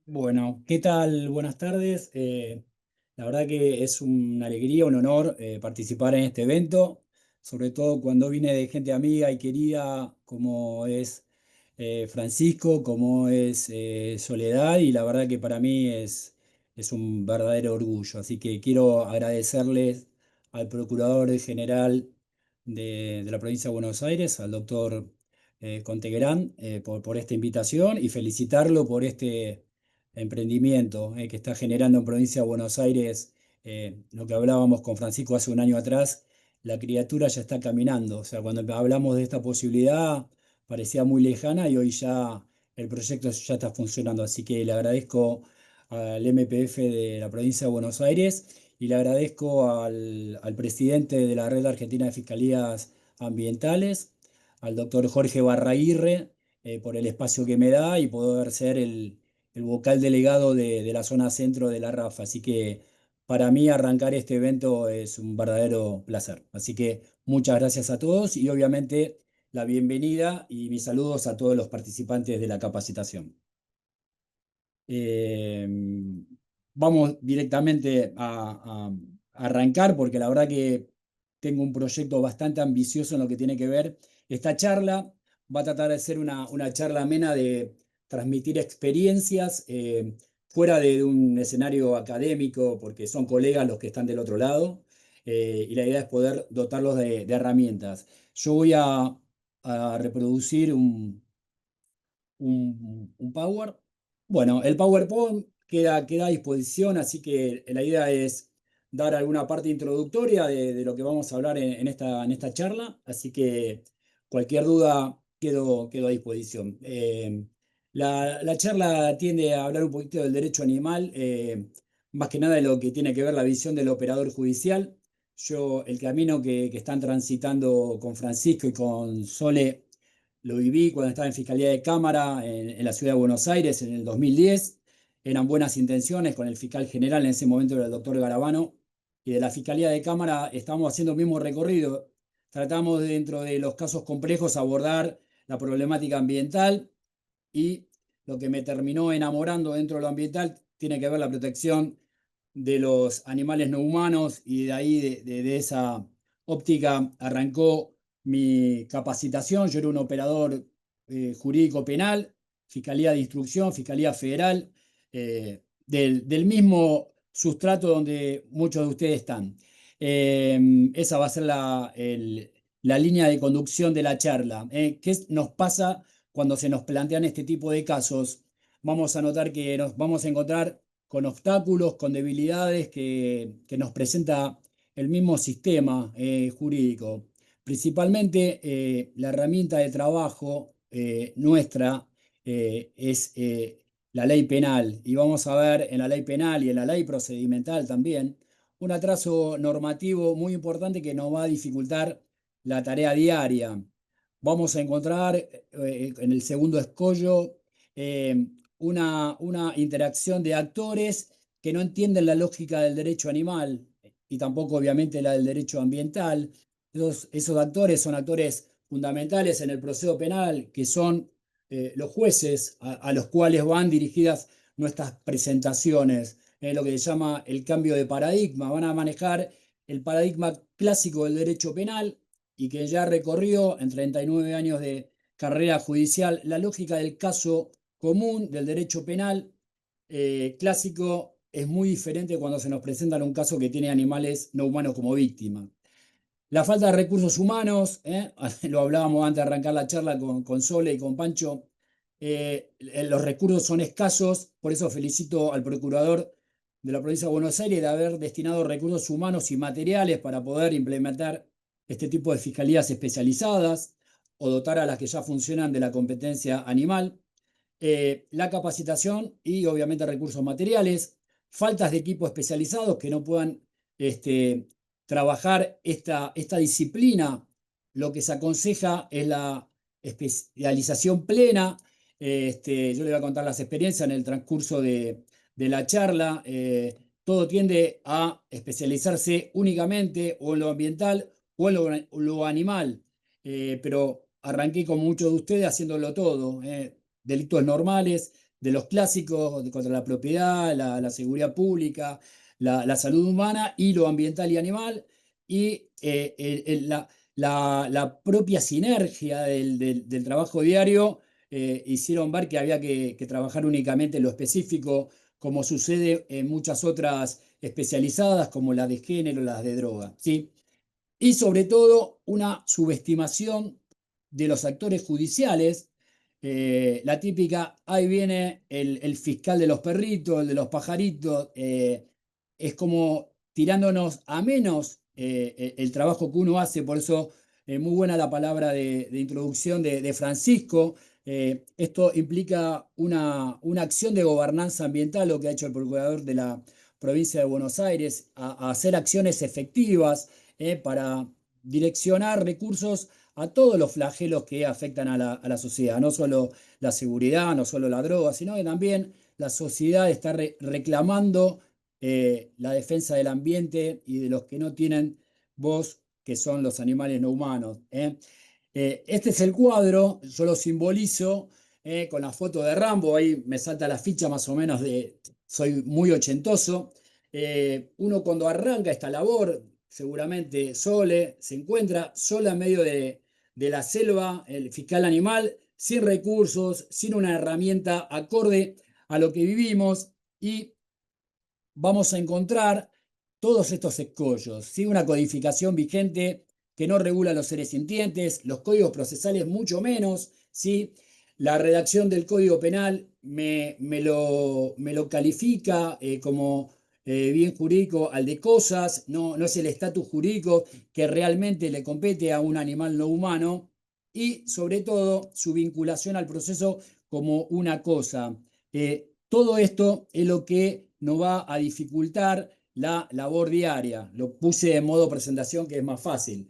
Bueno, ¿qué tal? Buenas tardes. La verdad que es una alegría, un honor participar en este evento, sobre todo cuando viene de gente amiga y querida como es Francisco, como es Soledad, y la verdad que para mí es un verdadero orgullo. Así que quiero agradecerles al Procurador General de la provincia de Buenos Aires, al doctor Contegrán, por esta invitación y felicitarlo por este emprendimiento que está generando en provincia de Buenos Aires, lo que hablábamos con Francisco hace un año atrás, la criatura ya está caminando. O sea, cuando hablamos de esta posibilidad parecía muy lejana y hoy ya el proyecto ya está funcionando. Así que le agradezco al MPF de la provincia de Buenos Aires y le agradezco al presidente de la Red Argentina de Fiscalías Ambientales, al doctor Jorge Barraguirre, por el espacio que me da y poder ser el vocal delegado de la zona centro de la RAF. Así que para mí arrancar este evento es un verdadero placer. Así que muchas gracias a todos y obviamente la bienvenida y mis saludos a todos los participantes de la capacitación. Eh, Vamos directamente a arrancar porque la verdad que tengo un proyecto bastante ambicioso en lo que tiene que ver. Esta charla va a tratar de ser una charla amena de transmitir experiencias fuera de un escenario académico, porque son colegas los que están del otro lado, y la idea es poder dotarlos de herramientas. Yo voy a reproducir un Power. Bueno, el PowerPoint queda a disposición, así que la idea es dar alguna parte introductoria de lo que vamos a hablar en esta charla, así que cualquier duda quedo a disposición. La charla tiende a hablar un poquito del derecho animal, más que nada de lo que tiene que ver la visión del operador judicial. El camino que están transitando con Francisco y con Sole lo viví cuando estaba en Fiscalía de Cámara en la ciudad de Buenos Aires en el 2010. Eran buenas intenciones con el fiscal general, en ese momento era el doctor Garabano, y de la Fiscalía de Cámara estábamos haciendo el mismo recorrido. Tratamos dentro de los casos complejos abordar la problemática ambiental y lo que me terminó enamorando dentro de lo ambiental tiene que ver la protección de los animales no humanos y de ahí, de esa óptica, arrancó mi capacitación. Yo era un operador jurídico penal, Fiscalía de Instrucción, Fiscalía Federal, del mismo sustrato donde muchos de ustedes están. Esa va a ser la línea de conducción de la charla. ¿Qué nos pasa cuando se nos plantean este tipo de casos? Vamos a notar que nos vamos a encontrar con obstáculos, con debilidades que nos presenta el mismo sistema jurídico. Principalmente la herramienta de trabajo nuestra es la ley penal. Y vamos a ver en la ley penal y en la ley procedimental también un atraso normativo muy importante que nos va a dificultar la tarea diaria. Vamos a encontrar en el segundo escollo una interacción de actores que no entienden la lógica del derecho animal y tampoco obviamente la del derecho ambiental. Esos actores son actores fundamentales en el proceso penal, que son los jueces a los cuales van dirigidas nuestras presentaciones, lo que se llama el cambio de paradigma. Van a manejar el paradigma clásico del derecho penal y que ya recorrió en 39 años de carrera judicial la lógica del caso común del derecho penal clásico es muy diferente cuando se nos presenta un caso que tiene animales no humanos como víctima. La falta de recursos humanos, lo hablábamos antes de arrancar la charla con Sole y con Pancho, los recursos son escasos, por eso felicito al procurador de la provincia de Buenos Aires de haber destinado recursos humanos y materiales para poder implementar este tipo de fiscalías especializadas o dotar a las que ya funcionan de la competencia animal. La capacitación y obviamente recursos materiales, faltas de equipos especializados que no puedan este, trabajar esta disciplina. Lo que se aconseja es la especialización plena. Yo le voy a contar las experiencias en el transcurso de la charla. Todo tiende a especializarse únicamente o en lo ambiental o en lo animal, pero arranqué con muchos de ustedes haciéndolo todo. Delitos normales, de los clásicos contra la propiedad, la seguridad pública, la salud humana y lo ambiental y animal, y la propia sinergia del trabajo diario hicieron ver que había que trabajar únicamente en lo específico, como sucede en muchas otras especializadas, como las de género, las de droga, ¿sí? Y sobre todo una subestimación de los actores judiciales. La típica, ahí viene el fiscal de los perritos, el de los pajaritos, es como tirándonos a menos el trabajo que uno hace, por eso muy buena la palabra de introducción de Francisco. Esto implica una acción de gobernanza ambiental, lo que ha hecho el procurador de la provincia de Buenos Aires, a hacer acciones efectivas para direccionar recursos a todos los flagelos que afectan a la sociedad, no solo la seguridad, no solo la droga, sino que también la sociedad está reclamando la defensa del ambiente y de los que no tienen voz, que son los animales no humanos. Este es el cuadro, yo lo simbolizo con la foto de Rambo, ahí me salta la ficha más o menos de, soy muy ochentoso. Uno cuando arranca esta labor, seguramente Sole se encuentra sola en medio de la selva, el fiscal animal, sin recursos, sin una herramienta acorde a lo que vivimos y vamos a encontrar todos estos escollos, ¿sí? Una codificación vigente que no regula los seres sintientes, los códigos procesales mucho menos, ¿sí? La redacción del Código Penal me lo califica como bien jurídico al de cosas, no es el estatus jurídico que realmente le compete a un animal no humano, y sobre todo su vinculación al proceso como una cosa. Todo esto es lo que nos va a dificultar la labor diaria. Lo puse en modo presentación que es más fácil.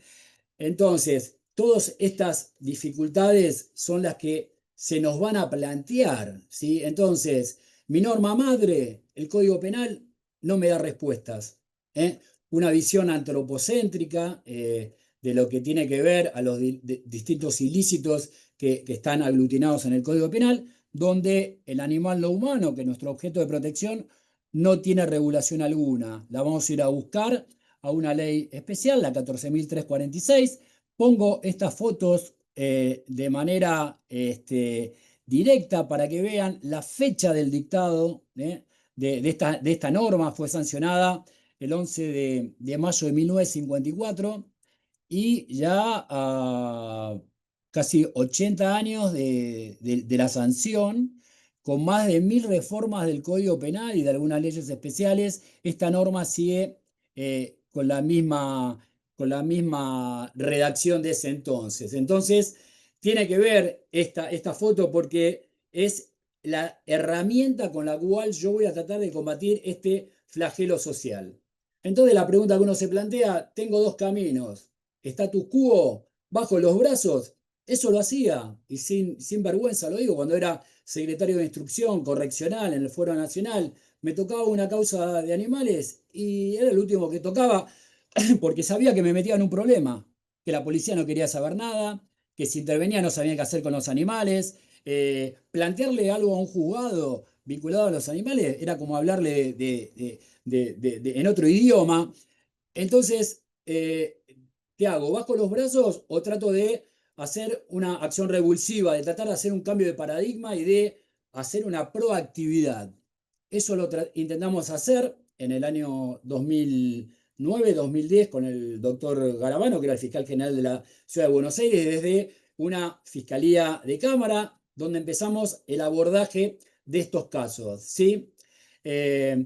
Entonces, todas estas dificultades son las que se nos van a plantear, ¿sí? Entonces, mi norma madre, el Código Penal, no me da respuestas, ¿eh? Una visión antropocéntrica de lo que tiene que ver a los distintos ilícitos que están aglutinados en el Código Penal, donde el animal no humano, que es nuestro objeto de protección, no tiene regulación alguna. La vamos a ir a buscar a una ley especial, la 14.346. Pongo estas fotos de manera directa para que vean la fecha del dictado de esta norma. Fue sancionada el 11 de mayo de 1954 y ya a casi 80 años de la sanción, con más de 1.000 reformas del Código Penal y de algunas leyes especiales, esta norma sigue con la misma redacción de ese entonces. Entonces, tiene que ver esta foto porque es la herramienta con la cual yo voy a tratar de combatir este flagelo social. Entonces, la pregunta que uno se plantea, tengo dos caminos: status quo, bajo los brazos. Eso lo hacía, y sin vergüenza lo digo, cuando era secretario de Instrucción Correccional en el Foro Nacional, me tocaba una causa de animales y era el último que tocaba porque sabía que me metía en un problema, que la policía no quería saber nada, que si intervenía no sabían qué hacer con los animales. Plantearle algo a un juzgado vinculado a los animales era como hablarle en otro idioma. Entonces, ¿qué hago? ¿Bajo los brazos o trato de hacer una acción revulsiva, de tratar de hacer un cambio de paradigma y de hacer una proactividad? Eso lo intentamos hacer en el año 2009-2010 con el doctor Garabano, que era el fiscal general de la Ciudad de Buenos Aires, desde una fiscalía de cámara, donde empezamos el abordaje de estos casos, ¿sí? Eh,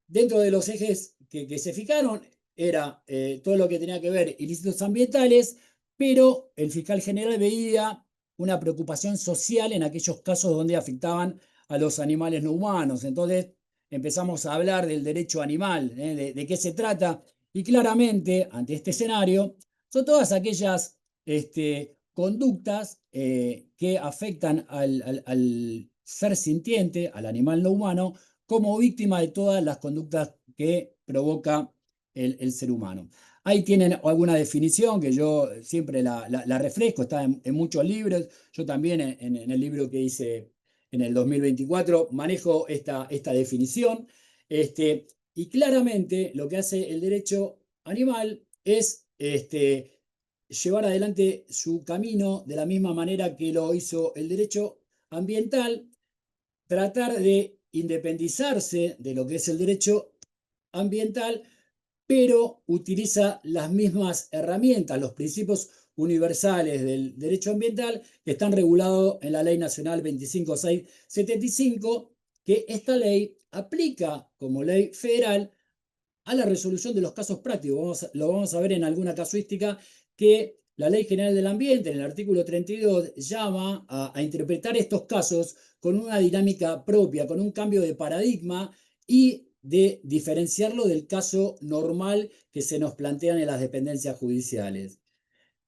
Dentro de los ejes que se fijaron era todo lo que tenía que ver ilícitos ambientales, pero el fiscal general veía una preocupación social en aquellos casos donde afectaban a los animales no humanos. Entonces empezamos a hablar del derecho animal, de qué se trata, y claramente ante este escenario son todas aquellas conductas que afectan al ser sintiente, al animal no humano, como víctima de todas las conductas que provoca el ser humano. Ahí tienen alguna definición que yo siempre la refresco, está en muchos libros, yo también en el libro que hice en el 2024 manejo esta definición. Y claramente lo que hace el derecho animal es llevar adelante su camino de la misma manera que lo hizo el derecho ambiental, tratar de independizarse de lo que es el derecho ambiental, pero utiliza las mismas herramientas, los principios universales del derecho ambiental que están regulados en la Ley Nacional 25675, que esta ley aplica como ley federal a la resolución de los casos prácticos. Lo vamos a ver en alguna casuística que la Ley General del Ambiente, en el artículo 32, llama a interpretar estos casos con una dinámica propia, con un cambio de paradigma y de diferenciarlo del caso normal que se nos plantean en las dependencias judiciales.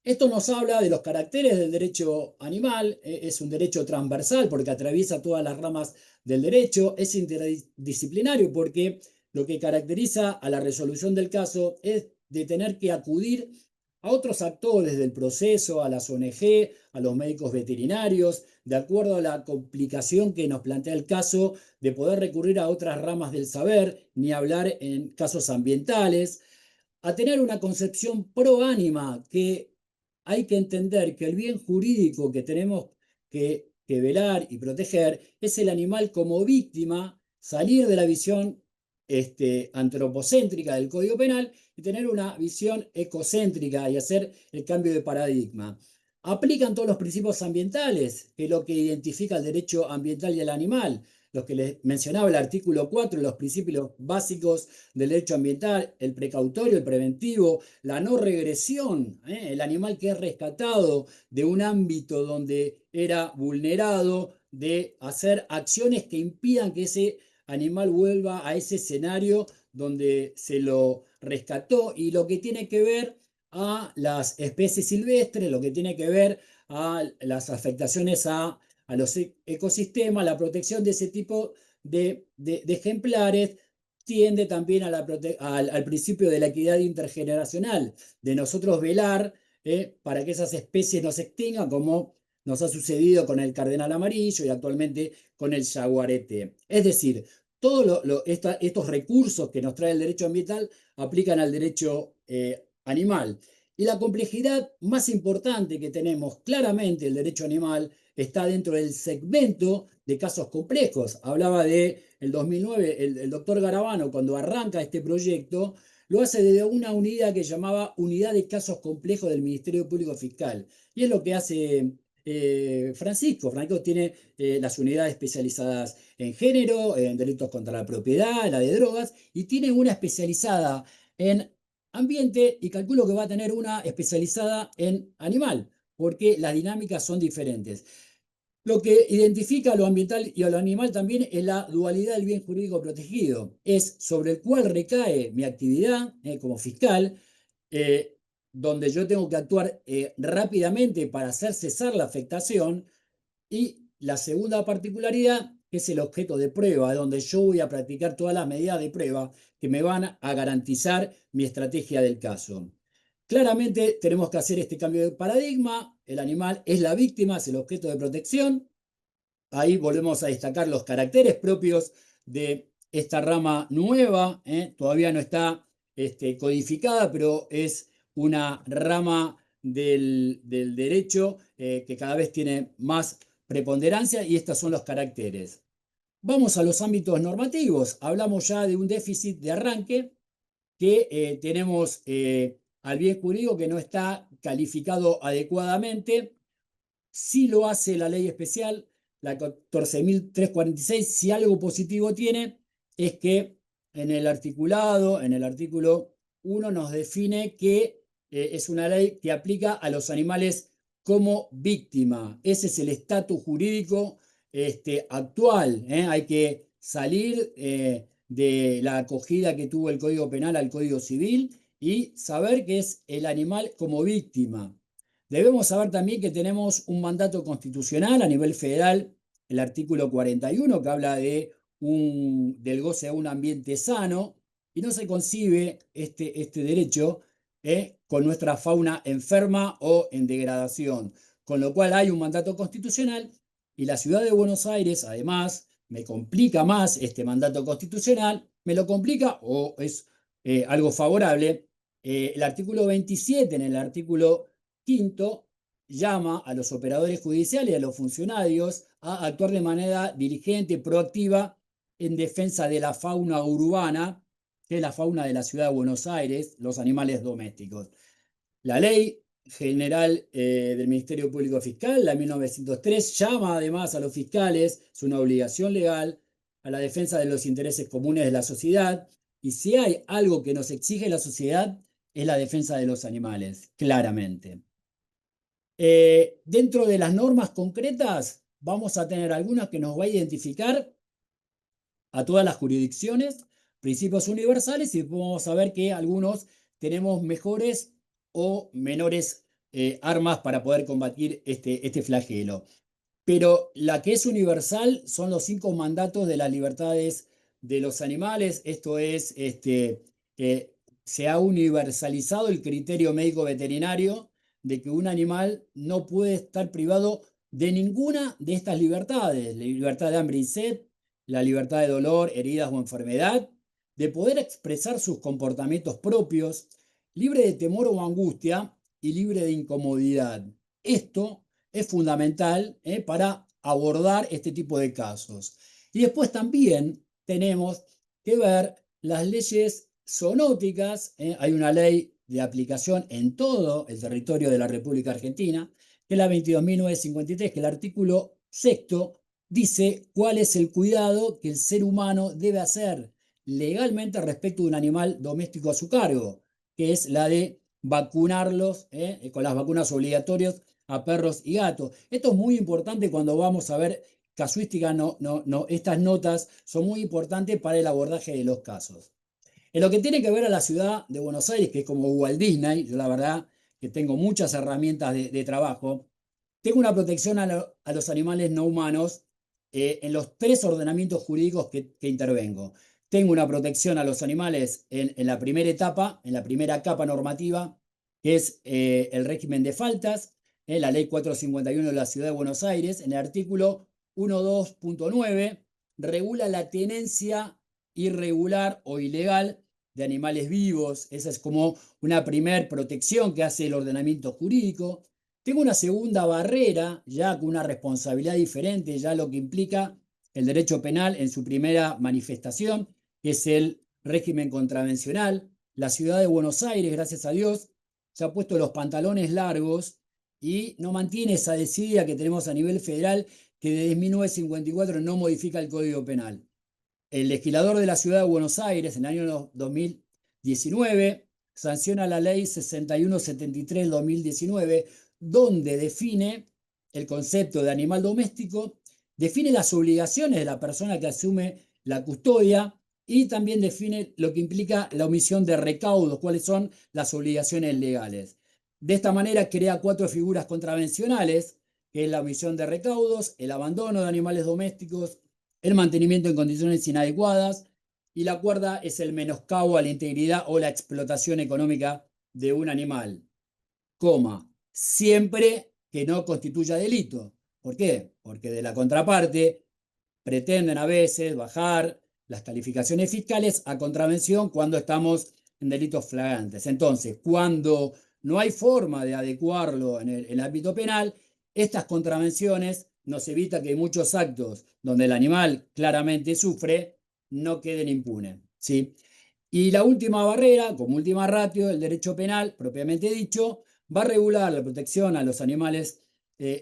Esto nos habla de los caracteres del derecho animal, es un derecho transversal porque atraviesa todas las ramas del derecho, es interdisciplinario porque lo que caracteriza a la resolución del caso es de tener que acudir a otros actores del proceso, a las ONG, a los médicos veterinarios, de acuerdo a la complicación que nos plantea el caso, de poder recurrir a otras ramas del saber, ni hablar en casos ambientales, a tener una concepción pro ánima, que hay que entender que el bien jurídico que tenemos que velar y proteger es el animal como víctima, salir de la visión antropocéntrica del Código Penal y tener una visión ecocéntrica y hacer el cambio de paradigma. Aplican todos los principios ambientales, que es lo que identifica el derecho ambiental y el animal, los que les mencionaba el artículo 4, los principios básicos del derecho ambiental, el precautorio, el preventivo, la no regresión, el animal que es rescatado de un ámbito donde era vulnerado, de hacer acciones que impidan que ese animal vuelva a ese escenario donde se lo rescató, y lo que tiene que ver a las especies silvestres, lo que tiene que ver a las afectaciones a los ecosistemas, la protección de ese tipo de ejemplares, tiende también a al principio de la equidad intergeneracional, de nosotros velar para que esas especies no se extingan, como nos ha sucedido con el cardenal amarillo y actualmente con el jaguarete. Es decir, todos estos recursos que nos trae el derecho ambiental aplican al derecho animal. Y la complejidad más importante que tenemos, claramente el derecho animal está dentro del segmento de casos complejos. Hablaba de el 2009, el doctor Garabano, cuando arranca este proyecto, lo hace desde una unidad que llamaba Unidad de Casos Complejos del Ministerio Público Fiscal. Y es lo que hace Francisco. Francisco tiene las unidades especializadas en género, en delitos contra la propiedad, la de drogas, y tiene una especializada en ambiente, y calculo que va a tener una especializada en animal, porque las dinámicas son diferentes. Lo que identifica a lo ambiental y a lo animal también es la dualidad del bien jurídico protegido. Es sobre el cual recae mi actividad como fiscal, eh, donde yo tengo que actuar rápidamente para hacer cesar la afectación, y la segunda particularidad es el objeto de prueba, donde yo voy a practicar todas las medidas de prueba que me van a garantizar mi estrategia del caso. Claramente tenemos que hacer este cambio de paradigma. El animal es la víctima, es el objeto de protección. Ahí volvemos a destacar los caracteres propios de esta rama nueva. Todavía no está codificada, pero es una rama del derecho que cada vez tiene más preponderancia, y estos son los caracteres. Vamos a los ámbitos normativos. Hablamos ya de un déficit de arranque, que tenemos al bien jurídico que no está calificado adecuadamente. Sí lo hace la ley especial, la 14.346. Si algo positivo tiene, es que en el artículo 1, nos define que es una ley que aplica a los animales como víctima. Ese es el estatus jurídico actual. Hay que salir de la acogida que tuvo el Código Penal al Código Civil y saber que es el animal como víctima. Debemos saber también que tenemos un mandato constitucional a nivel federal, el artículo 41, que habla del goce de un ambiente sano, y no se concibe este derecho con nuestra fauna enferma o en degradación. Con lo cual hay un mandato constitucional Y la ciudad de Buenos Aires, además, me complica más este mandato constitucional, me lo complica o es algo favorable. El artículo 27, en el artículo quinto, llama a los operadores judiciales y a los funcionarios a actuar de manera diligente, proactiva, en defensa de la fauna urbana, que es la fauna de la ciudad de Buenos Aires, los animales domésticos. La ley general del Ministerio Público Fiscal, la 1903, llama además a los fiscales, es una obligación legal, a la defensa de los intereses comunes de la sociedad. Y si hay algo que nos exige la sociedad, es la defensa de los animales, claramente. Dentro de las normas concretas, vamos a tener algunas que nos va a identificar a todas las jurisdicciones, principios universales, y vamos a ver que algunos tenemos mejores o menores armas para poder combatir este flagelo. Pero la que es universal son los 5 mandatos de las libertades de los animales. Esto es, se ha universalizado el criterio médico veterinario de que un animal no puede estar privado de ninguna de estas libertades: la libertad de hambre y sed, la libertad de dolor, heridas o enfermedad, de poder expresar sus comportamientos propios, libre de temor o angustia y libre de incomodidad. Esto es fundamental para abordar este tipo de casos. Y después también tenemos que ver las leyes zoonóticas. Hay una ley de aplicación en todo el territorio de la República Argentina, que es la 22.953, que el artículo sexto dice cuál es el cuidado que el ser humano debe hacer legalmente respecto de un animal doméstico a su cargo, que es la de vacunarlos con las vacunas obligatorias a perros y gatos. Esto es muy importante cuando vamos a ver casuística. Estas notas son muy importantes para el abordaje de los casos. En lo que tiene que ver a la ciudad de Buenos Aires, que es como Walt Disney, yo la verdad que tengo muchas herramientas de trabajo, tengo una protección a los animales no humanos en los 3 ordenamientos jurídicos que intervengo. Tengo una protección a los animales en la primera etapa, en la primera capa normativa, que es el régimen de faltas, la ley 451 de la Ciudad de Buenos Aires. En el artículo 12.9 regula la tenencia irregular o ilegal de animales vivos. Esa es como una primer protección que hace el ordenamiento jurídico. Tengo una segunda barrera, ya con una responsabilidad diferente, ya lo que implica el derecho penal en su primera manifestación, que es el régimen contravencional. La ciudad de Buenos Aires, gracias a Dios, se ha puesto los pantalones largos y no mantiene esa desidia que tenemos a nivel federal, que desde 1954 no modifica el Código Penal. El legislador de la ciudad de Buenos Aires, en el año 2019, sanciona la ley 6173-2019, donde define el concepto de animal doméstico, define las obligaciones de la persona que asume la custodia y también define lo que implica la omisión de recaudos, cuáles son las obligaciones legales. De esta manera crea 4 figuras contravencionales, que es la omisión de recaudos, el abandono de animales domésticos, el mantenimiento en condiciones inadecuadas, y la cuarta es el menoscabo a la integridad o la explotación económica de un animal, siempre que no constituya delito. ¿Por qué? Porque de la contraparte pretenden a veces bajar las calificaciones fiscales a contravención cuando estamos en delitos flagrantes. Entonces, cuando no hay forma de adecuarlo en el ámbito penal, estas contravenciones nos evita que muchos actos donde el animal claramente sufre no queden impunes, ¿sí? Y la última barrera, como última ratio, el derecho penal, propiamente dicho, va a regular la protección a los animales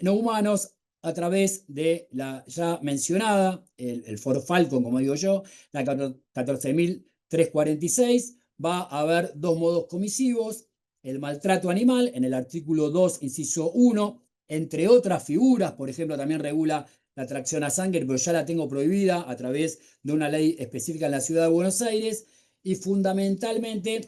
no humanos a través de la ya mencionada, el Foro Falcon, como digo yo, la 14.346. Va a haber 2 modos comisivos: el maltrato animal, en el artículo 2, inciso 1, entre otras figuras. Por ejemplo, también regula la tracción a sangre, pero ya la tengo prohibida a través de una ley específica en la ciudad de Buenos Aires. Y fundamentalmente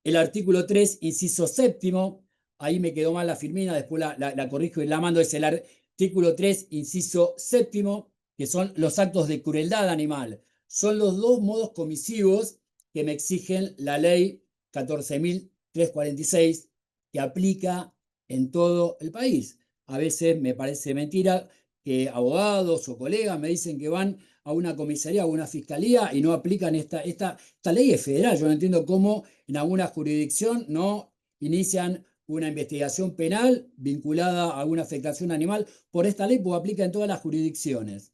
el artículo 3, inciso séptimo, ahí me quedó mal la firmina, después la corrijo y la mando, es el artículo 3, inciso séptimo, que son los actos de crueldad animal. Son los 2 modos comisivos que me exigen la ley 14.346, que aplica en todo el país. A veces me parece mentira que abogados o colegas me dicen que van a una comisaría o una fiscalía y no aplican esta ley es federal. Yo no entiendo cómo en alguna jurisdicción no inician una investigación penal vinculada a alguna afectación animal por esta ley, porque aplica en todas las jurisdicciones.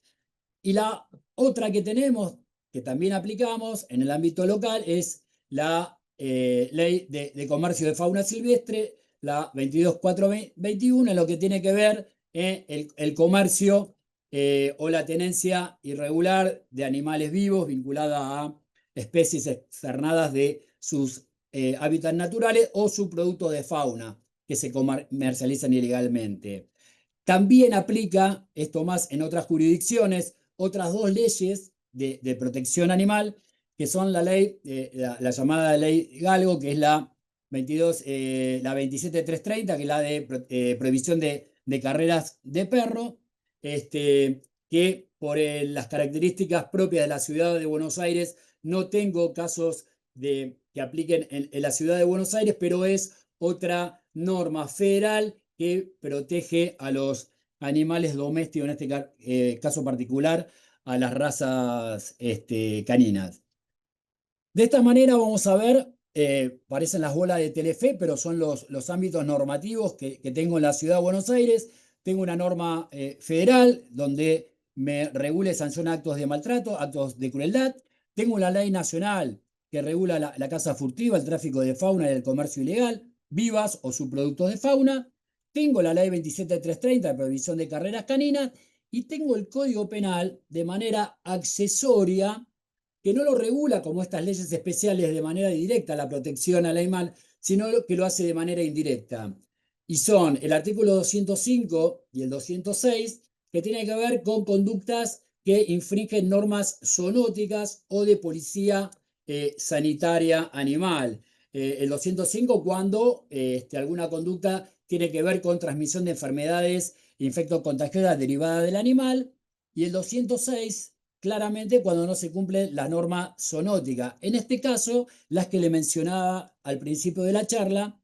Y la otra que tenemos, que también aplicamos en el ámbito local, es la ley de comercio de fauna silvestre, la 22421, en lo que tiene que ver el comercio o la tenencia irregular de animales vivos vinculada a especies externadas de sus hábitats naturales o subproductos de fauna que se comercializan ilegalmente. También aplica esto más en otras jurisdicciones, otras dos leyes de protección animal, que son la ley, la llamada ley Galgo, que es la 27330, que es la de prohibición de carreras de perro, que por las características propias de la ciudad de Buenos Aires, no tengo casos que apliquen en la ciudad de Buenos Aires, pero es otra norma federal que protege a los animales domésticos, en este caso particular, a las razas caninas. De esta manera vamos a ver, parecen las bolas de Telefe, pero son los ámbitos normativos que tengo en la ciudad de Buenos Aires. Tengo una norma federal donde me regula y sanciona actos de maltrato, actos de crueldad. Tengo una ley nacional que regula la caza furtiva, el tráfico de fauna y el comercio ilegal, vivas o subproductos de fauna. Tengo la ley 27330 de prohibición de carreras caninas y tengo el Código Penal de manera accesoria que no lo regula como estas leyes especiales de manera directa la protección al animal, sino que lo hace de manera indirecta. Y son el artículo 205 y el 206, que tienen que ver con conductas que infringen normas zoonóticas o de policía sanitaria animal. El 205 cuando alguna conducta tiene que ver con transmisión de enfermedades infectocontagiosas derivadas del animal. Y el 206 claramente cuando no se cumple la norma zoonótica. En este caso, las que le mencionaba al principio de la charla,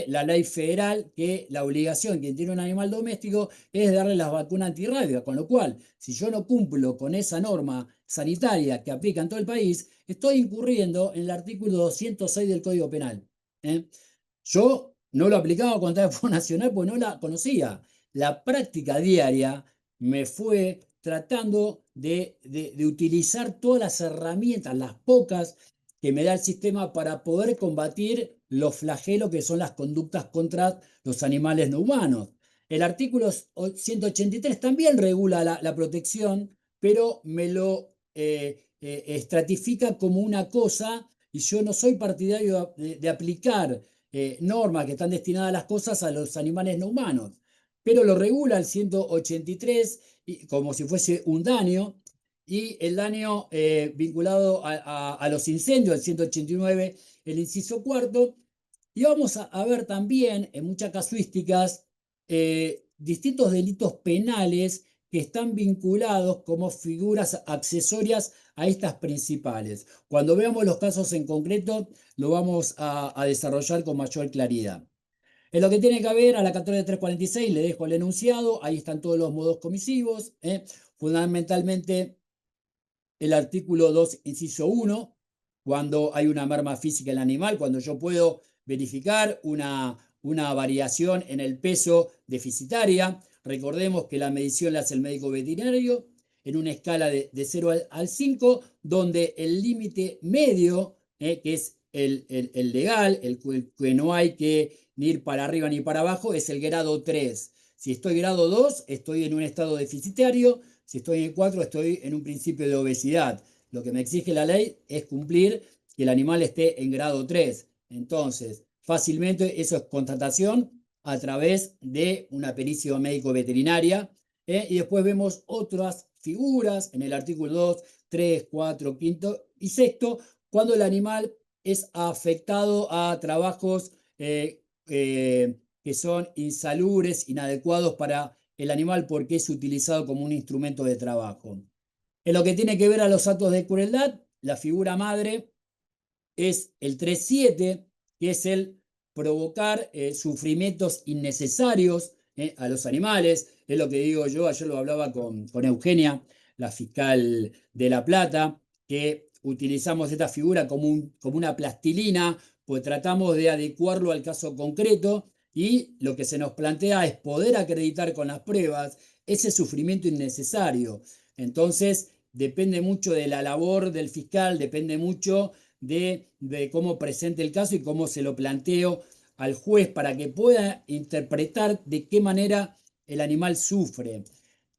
la ley federal, que la obligación, quien tiene un animal doméstico, es darle las vacunas antirrábicas, con lo cual, si yo no cumplo con esa norma sanitaria que aplica en todo el país, estoy incurriendo en el artículo 206 del Código Penal. ¿eh? Yo no lo aplicaba cuando estaba en Foro Nacional porque no la conocía. La práctica diaria me fue tratando de utilizar todas las herramientas, las pocas que me da el sistema para poder combatir los flagelos que son las conductas contra los animales no humanos. El artículo 183 también regula la protección, pero me lo estratifica como una cosa y yo no soy partidario de aplicar normas que están destinadas a las cosas a los animales no humanos, pero lo regula el 183 como si fuese un daño, y el daño vinculado a los incendios, el 189, el inciso cuarto, y vamos a ver también en muchas casuísticas distintos delitos penales que están vinculados como figuras accesorias a estas principales. Cuando veamos los casos en concreto, lo vamos a desarrollar con mayor claridad. En lo que tiene que ver a la 14346 le dejo el enunciado, ahí están todos los modos comisivos, fundamentalmente el artículo 2, inciso 1, cuando hay una merma física en el animal, cuando yo puedo verificar una variación en el peso deficitaria. Recordemos que la medición la hace el médico veterinario en una escala de 0 al 5, donde el límite medio, que es el legal, el que no hay que ni ir para arriba ni para abajo, es el grado 3. Si estoy grado 2, estoy en un estado deficitario. Si estoy en 4, estoy en un principio de obesidad. Lo que me exige la ley es cumplir que el animal esté en grado 3. Entonces, fácilmente eso es constatación a través de una pericia médico-veterinaria. Y después vemos otras figuras en el artículo 2, 3, 4, 5 y 6, cuando el animal es afectado a trabajos que son insalubres, inadecuados para el animal porque es utilizado como un instrumento de trabajo. En lo que tiene que ver a los actos de crueldad, la figura madre es el 3.7, que es el provocar sufrimientos innecesarios a los animales. Es lo que digo yo, ayer lo hablaba con Eugenia, la fiscal de La Plata, que utilizamos esta figura como una plastilina, pues tratamos de adecuarlo al caso concreto y lo que se nos plantea es poder acreditar con las pruebas ese sufrimiento innecesario. Entonces, depende mucho de la labor del fiscal, depende mucho de cómo presente el caso y cómo se lo planteo al juez para que pueda interpretar de qué manera el animal sufre.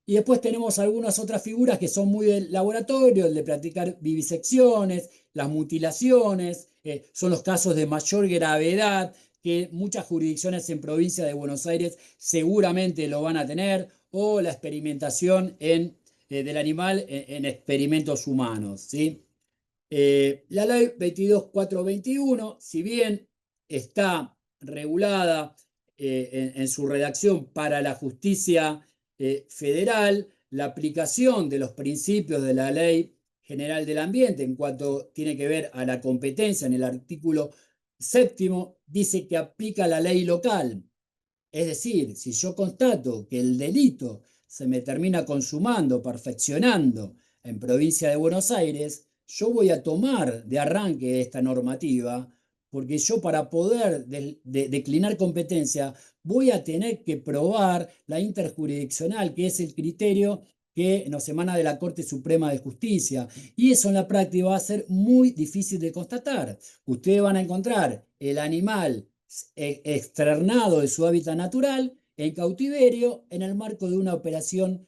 Y después tenemos algunas otras figuras que son muy del laboratorio, el de practicar vivisecciones, las mutilaciones, son los casos de mayor gravedad que muchas jurisdicciones en provincia de Buenos Aires seguramente lo van a tener, o la experimentación del animal en experimentos humanos, ¿sí? La ley 22.421, si bien está regulada en su redacción para la justicia federal, la aplicación de los principios de la Ley General del Ambiente en cuanto tiene que ver a la competencia en el artículo séptimo, dice que aplica la ley local. Es decir, si yo constato que el delito se me termina consumando, perfeccionando en provincia de Buenos Aires, yo voy a tomar de arranque esta normativa, porque yo para poder declinar competencia voy a tener que probar la interjurisdiccional, que es el criterio que nos emana de la Corte Suprema de Justicia. Y eso en la práctica va a ser muy difícil de constatar. Ustedes van a encontrar el animal externado de su hábitat natural en cautiverio en el marco de una operación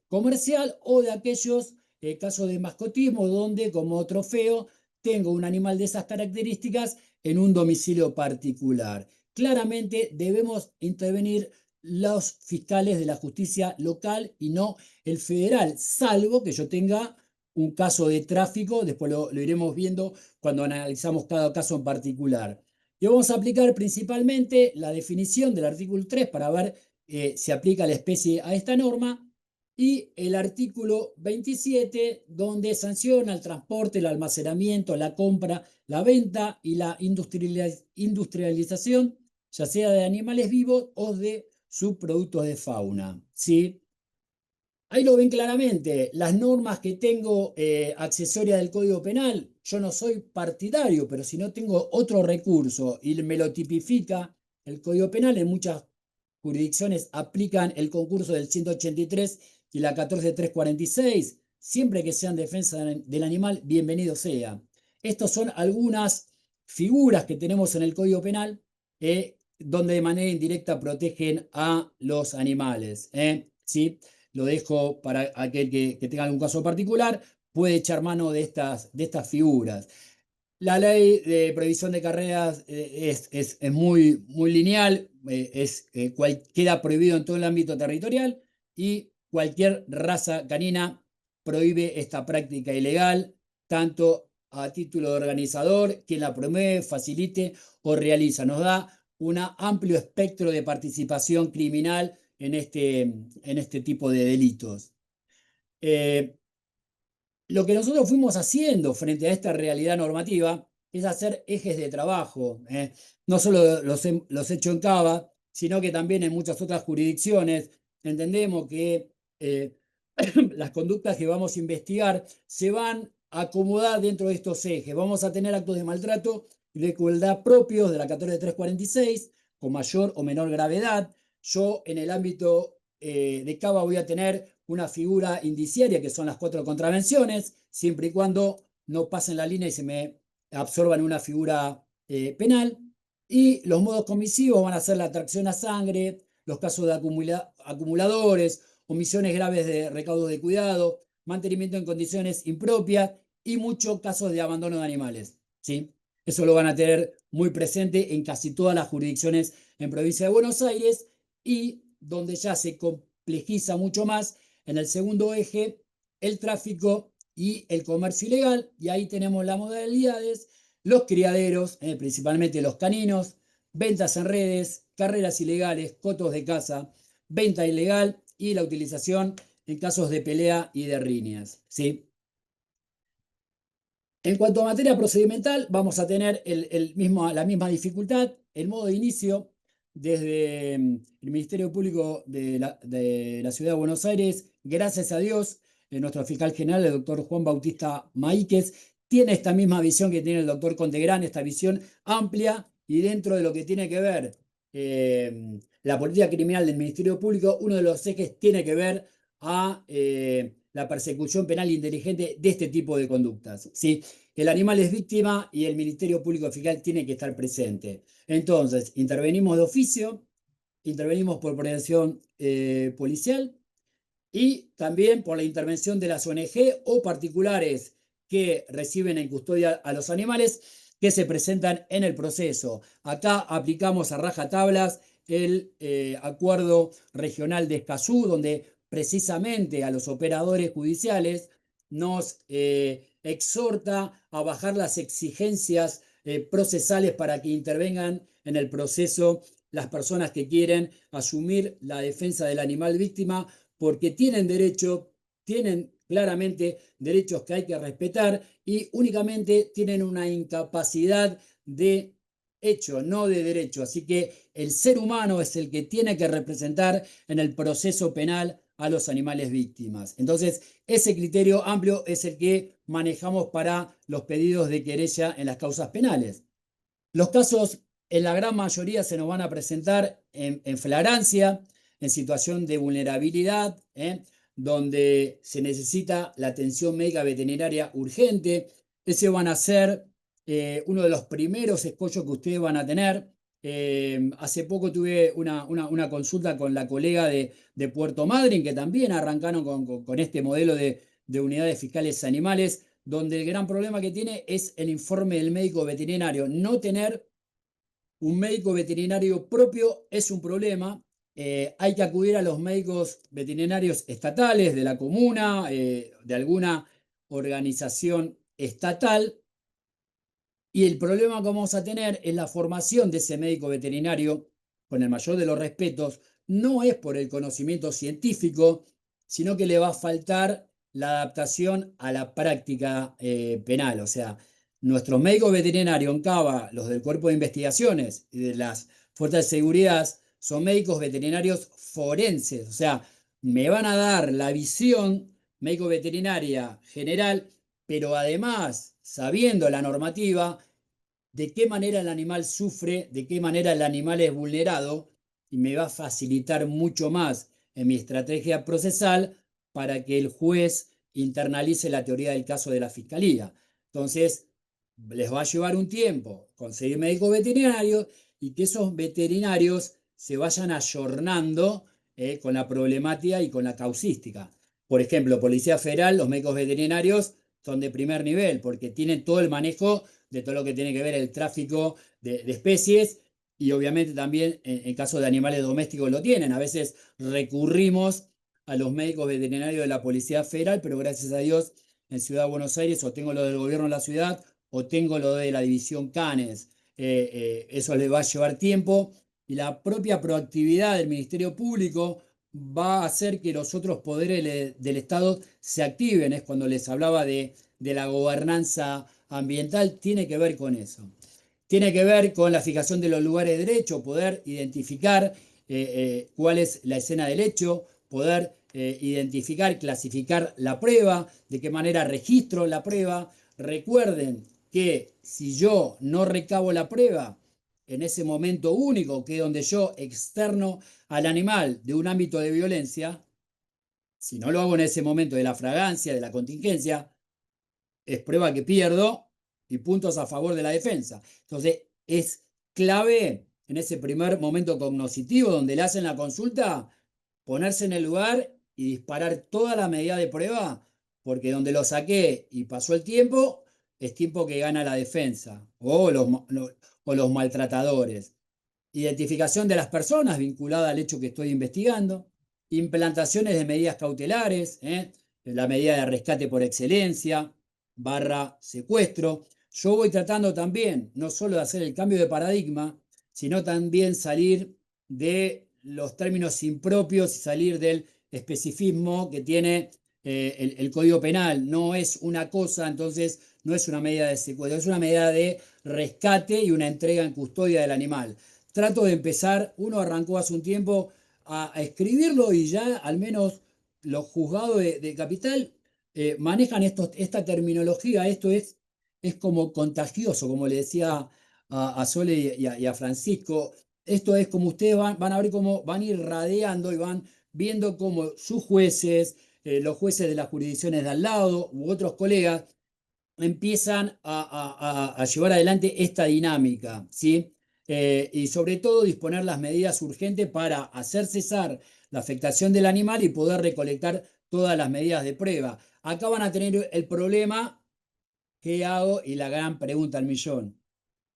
comercial o de aquellos casos de mascotismo donde como trofeo tengo un animal de esas características en un domicilio particular. Claramente debemos intervenir los fiscales de la justicia local y no el federal, salvo que yo tenga un caso de tráfico, después lo iremos viendo cuando analizamos cada caso en particular. Y vamos a aplicar principalmente la definición del artículo 3 para ver si aplica la especie a esta norma y el artículo 27 donde sanciona el transporte, el almacenamiento, la compra, la venta y la industrialización, ya sea de animales vivos o de subproductos de fauna. ¿Sí? Ahí lo ven claramente, las normas que tengo accesorias del Código Penal, yo no soy partidario, pero si no tengo otro recurso y me lo tipifica el Código Penal, en muchas jurisdicciones aplican el concurso del 183 y la 14346, siempre que sean defensa del animal, bienvenido sea. Estas son algunas figuras que tenemos en el Código Penal donde de manera indirecta protegen a los animales. ¿Sí? Lo dejo para aquel que tenga algún caso particular, puede echar mano de estas figuras. La ley de prohibición de carreras es muy lineal, queda prohibido en todo el ámbito territorial y cualquier raza canina prohíbe esta práctica ilegal, tanto a título de organizador, quien la promueve, facilite o realiza. Nos da un amplio espectro de participación criminal en este tipo de delitos. Eh, lo que nosotros fuimos haciendo frente a esta realidad normativa es hacer ejes de trabajo. No solo los he hecho en Cava, sino que también en muchas otras jurisdicciones. Entendemos que las conductas que vamos a investigar se van a acomodar dentro de estos ejes. Vamos a tener actos de maltrato y de crueldad propios de la 14346, con mayor o menor gravedad. Yo en el ámbito de Cava voy a tener una figura indiciaria, que son las 4 contravenciones, siempre y cuando no pasen la línea y se me absorban una figura penal. Y los modos comisivos van a ser la atracción a sangre, los casos de acumuladores, omisiones graves de recaudo de cuidado, mantenimiento en condiciones impropias y muchos casos de abandono de animales. ¿Sí? Eso lo van a tener muy presente en casi todas las jurisdicciones en provincia de Buenos Aires y donde ya se complejiza mucho más en el segundo eje, el tráfico y el comercio ilegal, y ahí tenemos las modalidades, los criaderos, principalmente los caninos, ventas en redes, carreras ilegales, cotos de caza, venta ilegal y la utilización en casos de pelea y de riñas. ¿Sí? En cuanto a materia procedimental, vamos a tener la misma dificultad. El modo de inicio desde el Ministerio Público de la Ciudad de Buenos Aires, gracias a Dios, nuestro fiscal general, el doctor Juan Bautista Maíquez, tiene esta misma visión que tiene el doctor Contegrán, esta visión amplia y dentro de lo que tiene que ver la política criminal del Ministerio Público, uno de los ejes tiene que ver a la persecución penal inteligente de este tipo de conductas. ¿Sí? El animal es víctima y el Ministerio Público Fiscal tiene que estar presente. Entonces, intervenimos de oficio, intervenimos por prevención policial y también por la intervención de las ONG o particulares que reciben en custodia a los animales que se presentan en el proceso. Acá aplicamos a rajatablas el acuerdo regional de Escazú, donde precisamente a los operadores judiciales nos exhorta a bajar las exigencias procesales para que intervengan en el proceso las personas que quieren asumir la defensa del animal víctima porque tienen derecho, tienen claramente derechos que hay que respetar y únicamente tienen una incapacidad de hecho, no de derecho. Así que el ser humano es el que tiene que representar en el proceso penal a los animales víctimas. Entonces, ese criterio amplio es el que manejamos para los pedidos de querella en las causas penales. Los casos, en la gran mayoría, se nos van a presentar en flagrancia, en situación de vulnerabilidad, donde se necesita la atención médica veterinaria urgente. Ese van a ser uno de los primeros escollos que ustedes van a tener. Hace poco tuve una consulta con la colega de Puerto Madryn, que también arrancaron con este modelo de unidades fiscales animales, donde el gran problema que tiene es el informe del médico veterinario. No tener un médico veterinario propio es un problema. Hay que acudir a los médicos veterinarios estatales de la comuna, de alguna organización estatal, y el problema que vamos a tener es la formación de ese médico veterinario, con el mayor de los respetos, no es por el conocimiento científico, sino que le va a faltar la adaptación a la práctica penal. O sea, nuestros médicos veterinarios en Cava, los del Cuerpo de Investigaciones y de las Fuerzas de Seguridad, son médicos veterinarios forenses. O sea, me van a dar la visión médico veterinaria general, pero además, sabiendo la normativa, de qué manera el animal sufre, de qué manera el animal es vulnerado, y me va a facilitar mucho más en mi estrategia procesal para que el juez internalice la teoría del caso de la fiscalía. Entonces, les va a llevar un tiempo conseguir médicos veterinarios y que esos veterinarios se vayan ayornando con la problemática y con la causística. Por ejemplo, Policía Federal, los médicos veterinarios son de primer nivel porque tienen todo el manejo de todo lo que tiene que ver el tráfico de especies y obviamente también en caso de animales domésticos lo tienen. A veces recurrimos a los médicos veterinarios de la Policía Federal, pero gracias a Dios en Ciudad de Buenos Aires o tengo lo del gobierno de la ciudad o tengo lo de la división Canes. Eso les va a llevar tiempo y la propia proactividad del Ministerio Público va a hacer que los otros poderes del Estado se activen. Es cuando les hablaba de la gobernanza ambiental, tiene que ver con eso. Tiene que ver con la fijación de los lugares de derecho, poder identificar cuál es la escena del hecho, poder identificar, clasificar la prueba, de qué manera registro la prueba. Recuerden que si yo no recabo la prueba en ese momento único, que es donde yo externo al animal de un ámbito de violencia, si no lo hago en ese momento de la fragancia, de la contingencia, es prueba que pierdo y puntos a favor de la defensa. Entonces, es clave en ese primer momento cognoscitivo donde le hacen la consulta, ponerse en el lugar y disparar toda la medida de prueba, porque donde lo saqué y pasó el tiempo, es tiempo que gana la defensa o los maltratadores. Identificación de las personas vinculadas al hecho que estoy investigando, implantaciones de medidas cautelares, la medida de rescate por excelencia, barra secuestro. Yo voy tratando también no solo de hacer el cambio de paradigma, sino también salir de los términos impropios y salir del especificismo que tiene el Código Penal. No es una cosa, entonces no es una medida de secuestro, es una medida de rescate y una entrega en custodia del animal. trato de empezar, uno arrancó hace un tiempo a escribirlo y ya al menos los juzgados de capital manejan esta terminología, es como contagioso, como le decía a Sole y a Francisco, esto es como ustedes van a ver cómo van a ir radiando y van viendo cómo sus jueces, los jueces de las jurisdicciones de al lado u otros colegas empiezan a llevar adelante esta dinámica, ¿sí? Y sobre todo disponer las medidas urgentes para hacer cesar la afectación del animal y poder recolectar todas las medidas de prueba. Acá van a tener el problema, ¿qué hago? Y la gran pregunta al millón,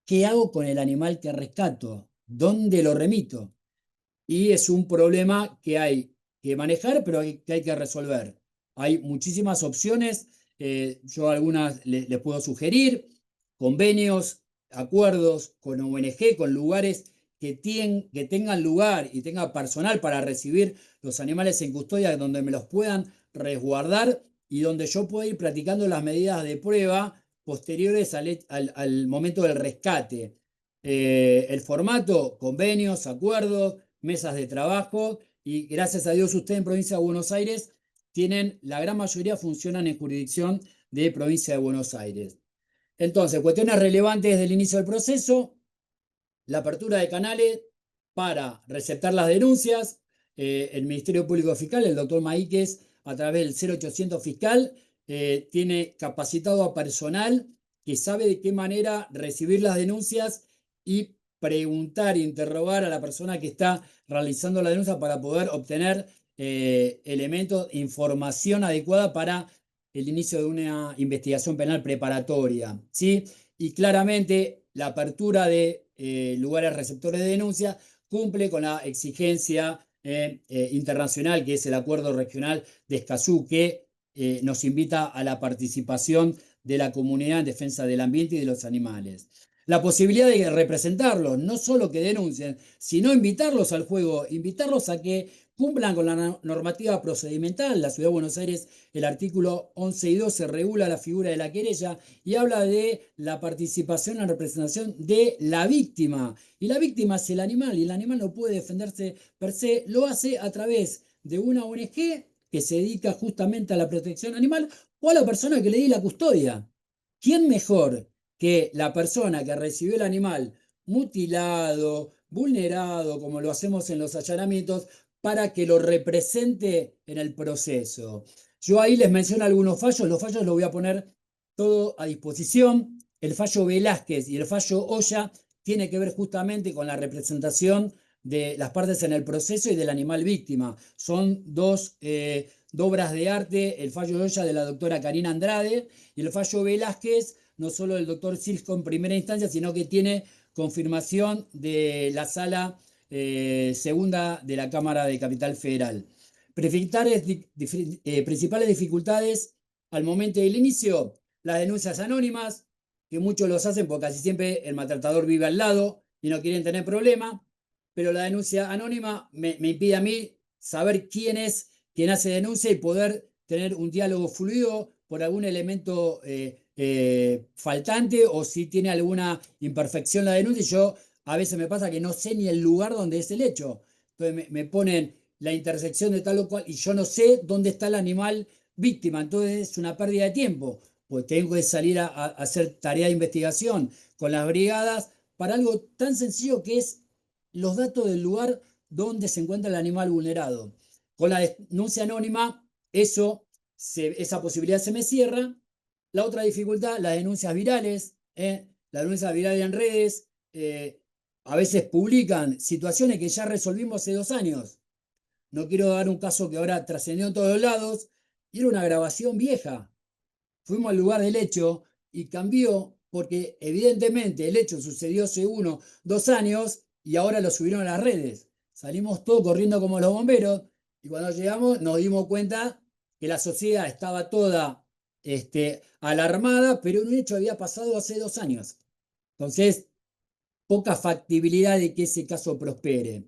¿qué hago con el animal que rescato? ¿Dónde lo remito? Y es un problema que hay que manejar, pero que hay que resolver. Hay muchísimas opciones, yo algunas les puedo sugerir, convenios, acuerdos con ONG, con lugares que tengan lugar y tengan personal para recibir los animales en custodia, donde me los puedan resguardar y donde yo pueda ir practicando las medidas de prueba posteriores al momento del rescate. El formato, convenios, acuerdos, mesas de trabajo y gracias a Dios ustedes en provincia de Buenos Aires tienen, la gran mayoría funcionan en jurisdicción de provincia de Buenos Aires. Entonces, cuestiones relevantes desde el inicio del proceso, la apertura de canales para receptar las denuncias, el Ministerio Público Fiscal, el doctor Maíquez, a través del 0800 Fiscal, tiene capacitado a personal que sabe de qué manera recibir las denuncias y preguntar, interrogar a la persona que está realizando la denuncia para poder obtener elementos, información adecuada para el inicio de una investigación penal preparatoria, ¿sí? Y claramente la apertura de lugares receptores de denuncia cumple con la exigencia internacional, que es el Acuerdo Regional de Escazú, que nos invita a la participación de la comunidad en defensa del ambiente y de los animales. La posibilidad de representarlos, no solo que denuncien, sino invitarlos al juego, invitarlos a que cumplan con la normativa procedimental. La Ciudad de Buenos Aires, el artículo 11 y 12 regula la figura de la querella y habla de la participación en representación de la víctima. Y la víctima es el animal y el animal no puede defenderse per se, lo hace a través de una ONG que se dedica justamente a la protección animal o a la persona que le di la custodia. ¿Quién mejor que la persona que recibió el animal mutilado, vulnerado, como lo hacemos en los allanamientos, para que lo represente en el proceso? Yo ahí les menciono algunos fallos, los fallos los voy a poner todo a disposición. El fallo Velázquez y el fallo Olla tiene que ver justamente con la representación de las partes en el proceso y del animal víctima. Son dos obras de arte, el fallo Olla de la doctora Karina Andrade y el fallo Velázquez, no solo del doctor Silco en primera instancia, sino que tiene confirmación de la sala segunda de la Cámara de Capital Federal. Principales dificultades al momento del inicio, las denuncias anónimas, que muchos los hacen porque casi siempre el maltratador vive al lado y no quieren tener problema, pero la denuncia anónima me impide a mí saber quién es quien hace denuncia y poder tener un diálogo fluido por algún elemento faltante o si tiene alguna imperfección la denuncia. Y yo a veces me pasa que no sé ni el lugar donde es el hecho. Entonces me ponen la intersección de tal o cual y yo no sé dónde está el animal víctima. Entonces es una pérdida de tiempo, pues tengo que salir a hacer tarea de investigación con las brigadas para algo tan sencillo que es los datos del lugar donde se encuentra el animal vulnerado. Con la denuncia anónima, esa posibilidad se me cierra. La otra dificultad, las denuncias virales, las denuncias virales en redes, a veces publican situaciones que ya resolvimos hace 2 años. No quiero dar un caso que ahora trascendió en todos lados, y era una grabación vieja. Fuimos al lugar del hecho y cambió porque evidentemente el hecho sucedió hace 1, 2 años y ahora lo subieron a las redes. Salimos todos corriendo como los bomberos y cuando llegamos nos dimos cuenta que la sociedad estaba toda alarmada, pero un hecho había pasado hace 2 años. Entonces, poca factibilidad de que ese caso prospere.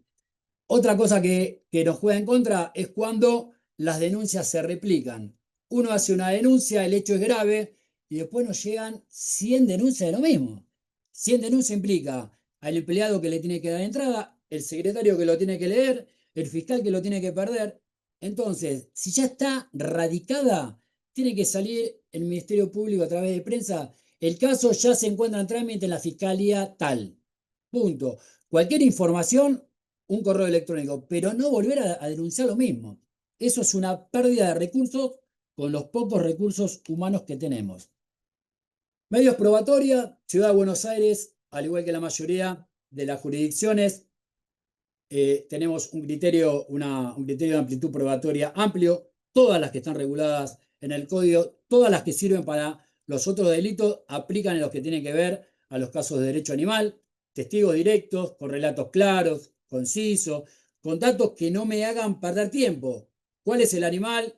Otra cosa que nos juega en contra es cuando las denuncias se replican. Uno hace una denuncia, el hecho es grave, y después nos llegan 100 denuncias de lo mismo. 100 denuncias implica al empleado que le tiene que dar entrada, el secretario que lo tiene que leer, el fiscal que lo tiene que perder. Entonces, si ya está radicada, tiene que salir el Ministerio Público a través de prensa. El caso ya se encuentra en trámite en la fiscalía tal. Punto. Cualquier información, un correo electrónico, pero no volver a denunciar lo mismo. Eso es una pérdida de recursos con los pocos recursos humanos que tenemos. Medios probatoria, Ciudad de Buenos Aires, al igual que la mayoría de las jurisdicciones, tenemos un criterio de amplitud probatoria amplio, todas las que están reguladas en el código, todas las que sirven para los otros delitos, aplican en los que tienen que ver a los casos de derecho animal, testigos directos, con relatos claros, concisos, con datos que no me hagan perder tiempo. ¿Cuál es el animal?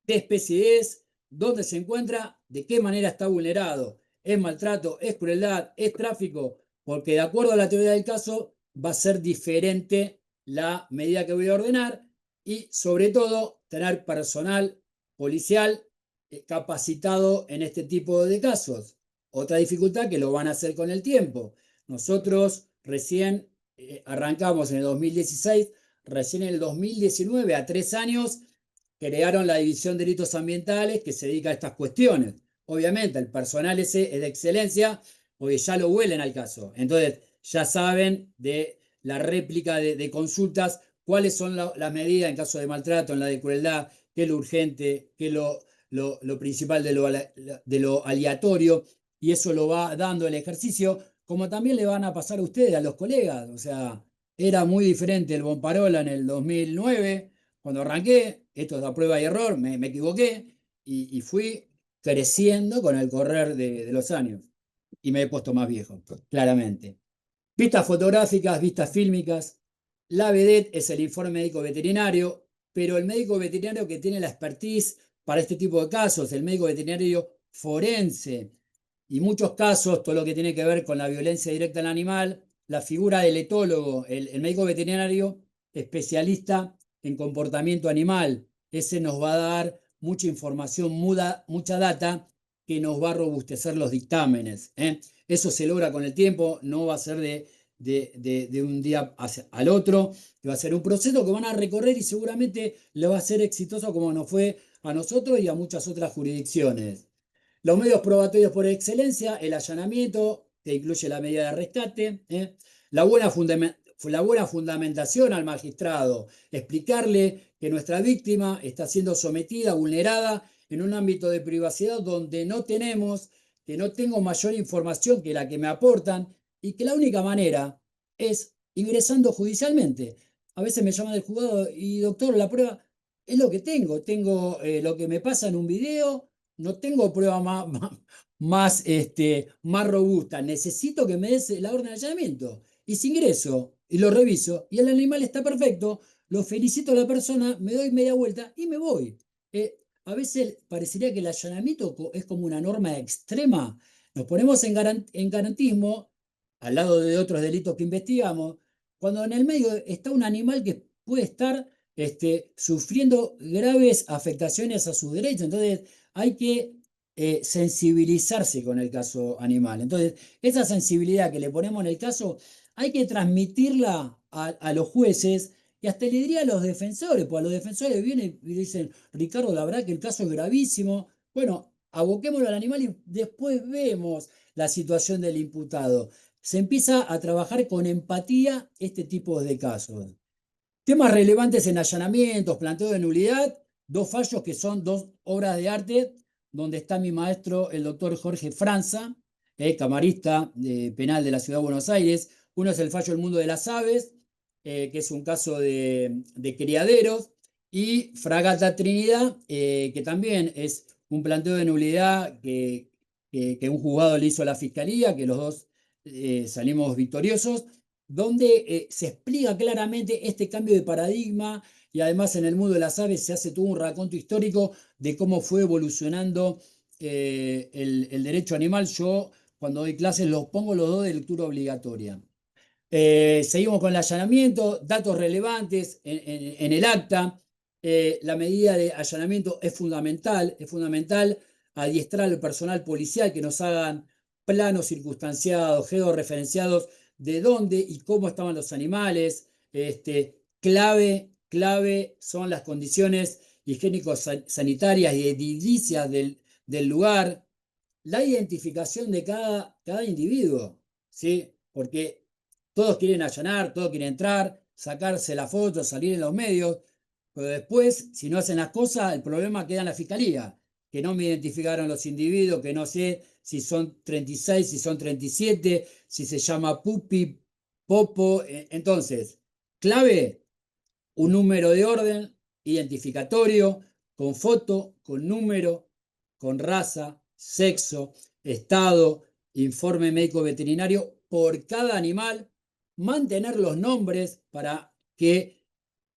¿Qué especie es? ¿Dónde se encuentra? ¿De qué manera está vulnerado? ¿Es maltrato? ¿Es crueldad? ¿Es tráfico? Porque de acuerdo a la teoría del caso, va a ser diferente la medida que voy a ordenar y sobre todo tener personal policial capacitado en este tipo de casos. Otra dificultad que lo van a hacer con el tiempo. Nosotros recién arrancamos en el 2016, recién en el 2019, a 3 años, crearon la División de Delitos Ambientales que se dedica a estas cuestiones. Obviamente, el personal ese es de excelencia porque ya lo huelen al caso. Entonces, ya saben de la réplica de consultas cuáles son las medidas en caso de maltrato, en la de crueldad, qué es lo urgente, qué es lo principal de lo aleatorio, y eso lo va dando el ejercicio, como también le van a pasar a ustedes, a los colegas. O sea, era muy diferente el Bonparola en el 2009 cuando arranqué, esto es a prueba y error, me equivoqué y fui creciendo con el correr de los años. Y me he puesto más viejo, claramente. Vistas fotográficas, vistas fílmicas. La vedette es el informe médico veterinario, pero el médico veterinario que tiene la expertise para este tipo de casos, el médico veterinario forense, y muchos casos, todo lo que tiene que ver con la violencia directa en el animal, la figura del etólogo, el médico veterinario especialista en comportamiento animal. Ese nos va a dar mucha información, mucha data que nos va a robustecer los dictámenes. Eso se logra con el tiempo, no va a ser de un día al otro, va a ser un proceso que van a recorrer y seguramente le va a ser exitoso como nos fue a nosotros y a muchas otras jurisdicciones. Los medios probatorios por excelencia, el allanamiento, que incluye la medida de rescate, la la buena fundamentación al magistrado, explicarle que nuestra víctima está siendo sometida, vulnerada en un ámbito de privacidad donde no tenemos, que no tengo mayor información que la que me aportan y que la única manera es ingresando judicialmente. A veces me llaman del juzgado y doctor, la prueba es lo que tengo lo que me pasa en un video, no tengo prueba más robusta, necesito que me des la orden de allanamiento. Y si ingreso y lo reviso y el animal está perfecto, lo felicito a la persona, me doy media vuelta y me voy. A veces parecería que el allanamiento es como una norma extrema. Nos ponemos en garantismo, al lado de otros delitos que investigamos, cuando en el medio está un animal que puede estar sufriendo graves afectaciones a sus derechos. Entonces, hay que sensibilizarse con el caso animal. Entonces, esa sensibilidad que le ponemos en el caso, hay que transmitirla a los jueces y hasta le diría a los defensores, pues a los defensores vienen y dicen, Ricardo, la verdad que el caso es gravísimo. Bueno, aboquémoslo al animal y después vemos la situación del imputado. Se empieza a trabajar con empatía este tipo de casos. Temas relevantes en allanamientos, planteo de nulidad, dos fallos que son dos obras de arte, donde está mi maestro, el doctor Jorge Franza, camarista penal de la Ciudad de Buenos Aires. Uno es el fallo del mundo de las aves, que es un caso de criaderos, y Fragata Trinidad, que también es un planteo de nulidad que un juzgado le hizo a la fiscalía, que los dos salimos victoriosos donde se explica claramente este cambio de paradigma y además en el mundo de las aves se hace todo un raconto histórico de cómo fue evolucionando el derecho animal. Yo cuando doy clases los pongo los dos de lectura obligatoria. Seguimos con el allanamiento, datos relevantes en el acta. La medida de allanamiento es fundamental adiestrar al personal policial que nos hagan planos circunstanciados, georreferenciados de dónde y cómo estaban los animales. Clave son las condiciones higiénico-sanitarias y edilicias del lugar, la identificación de cada individuo, ¿sí? Porque todos quieren allanar, todos quieren entrar, sacarse la foto, salir en los medios, pero después, si no hacen las cosas, el problema queda en la fiscalía, que no me identificaron los individuos, que no sé si son 36, si son 37, si se llama Pupi, Popo. Entonces, clave, un número de orden identificatorio, con foto, con número, con raza, sexo, estado, informe médico veterinario por cada animal, mantener los nombres para que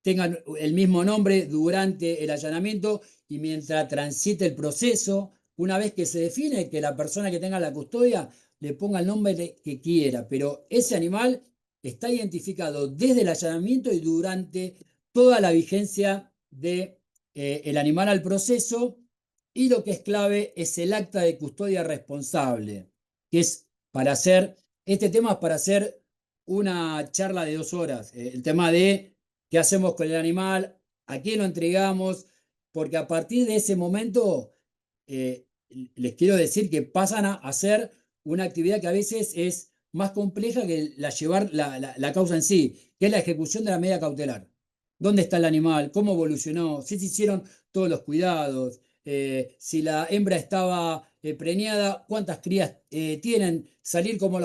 tengan el mismo nombre durante el allanamiento y mientras transite el proceso. Una vez que se define, que la persona que tenga la custodia le ponga el nombre que quiera, pero ese animal está identificado desde el allanamiento y durante toda la vigencia del animal al proceso. Y lo que es clave es el acta de custodia responsable, que es para hacer, este tema es para hacer una charla de 2 horas, el tema de qué hacemos con el animal, a quién lo entregamos, porque a partir de ese momento eh, les quiero decir que pasan a hacer una actividad que a veces es más compleja que llevar la causa en sí, que es la ejecución de la medida cautelar. ¿Dónde está el animal? ¿Cómo evolucionó? ¿Si se hicieron todos los cuidados? Si la hembra estaba preñada, ¿cuántas crías tienen? Salir como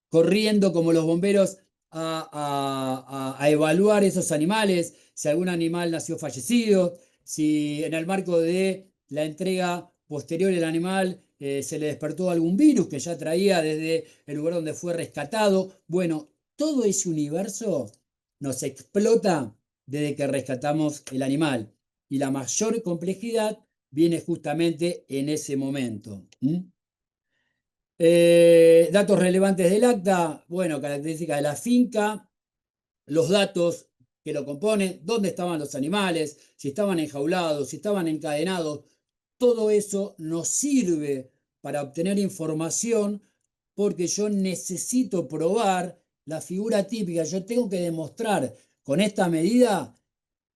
corriendo como los bomberos a evaluar esos animales, si algún animal nació fallecido, si en el marco de la entrega posterior del animal se le despertó algún virus que ya traía desde el lugar donde fue rescatado. Bueno, todo ese universo nos explota desde que rescatamos el animal y la mayor complejidad viene justamente en ese momento. Datos relevantes del acta, bueno, características de la finca, los datos que lo componen, dónde estaban los animales, si estaban enjaulados, si estaban encadenados, todo eso nos sirve para obtener información porque yo necesito probar la figura típica, yo tengo que demostrar con esta medida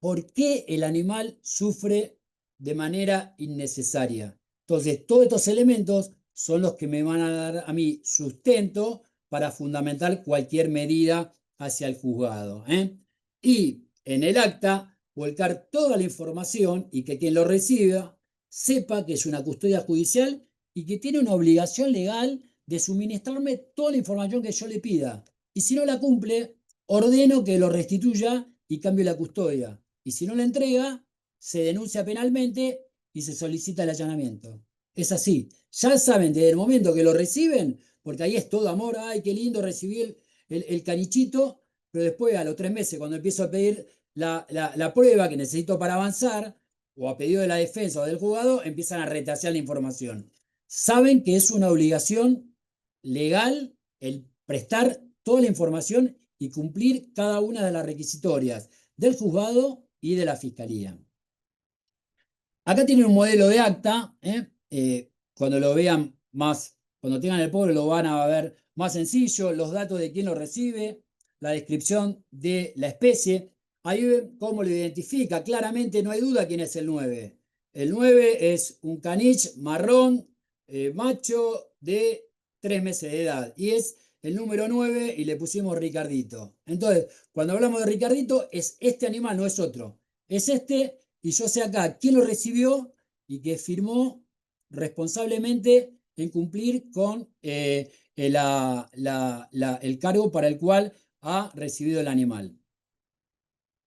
por qué el animal sufre de manera innecesaria. Entonces, todos estos elementos son los que me van a dar a mí sustento para fundamentar cualquier medida hacia el juzgado. Y en el acta, volcar toda la información y que quien lo reciba sepa que es una custodia judicial y que tiene una obligación legal de suministrarme toda la información que yo le pida. Y si no la cumple, ordeno que lo restituya y cambie la custodia. Y si no la entrega, se denuncia penalmente y se solicita el allanamiento. Es así. Ya saben desde el momento que lo reciben, porque ahí es todo amor, ay, qué lindo recibir el canichito, pero después a los 3 meses, cuando empiezo a pedir la prueba que necesito para avanzar, o a pedido de la defensa o del juzgado, empiezan a retasear la información. Saben que es una obligación legal el prestar toda la información y cumplir cada una de las requisitorias del juzgado y de la fiscalía. Acá tienen un modelo de acta, cuando lo vean más, cuando tengan el pobre lo van a ver más sencillo, los datos de quién lo recibe, la descripción de la especie, ahí ven cómo lo identifica, claramente no hay duda quién es el 9. El 9 es un caniche marrón, macho de 3 meses de edad, y es el número 9 y le pusimos Ricardito. Entonces, cuando hablamos de Ricardito, es este animal, no es otro, es este y yo sé acá quién lo recibió y que firmó responsablemente en cumplir con el cargo para el cual ha recibido el animal.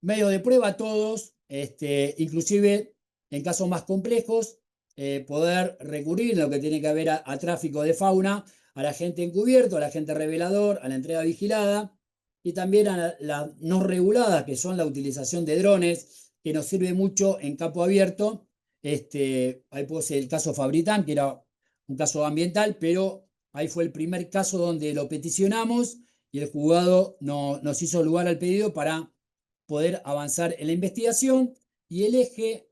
Medio de prueba todos, inclusive en casos más complejos, poder recurrir en lo que tiene que ver a tráfico de fauna, al agente encubierto, al agente revelador, a la entrega vigilada y también a la no regulada, que son la utilización de drones, que nos sirve mucho en campo abierto. Ahí puede ser el caso Fabritán, que era un caso ambiental, pero ahí fue el primer caso donde lo peticionamos y el juzgado nos hizo lugar al pedido para poder avanzar en la investigación y el eje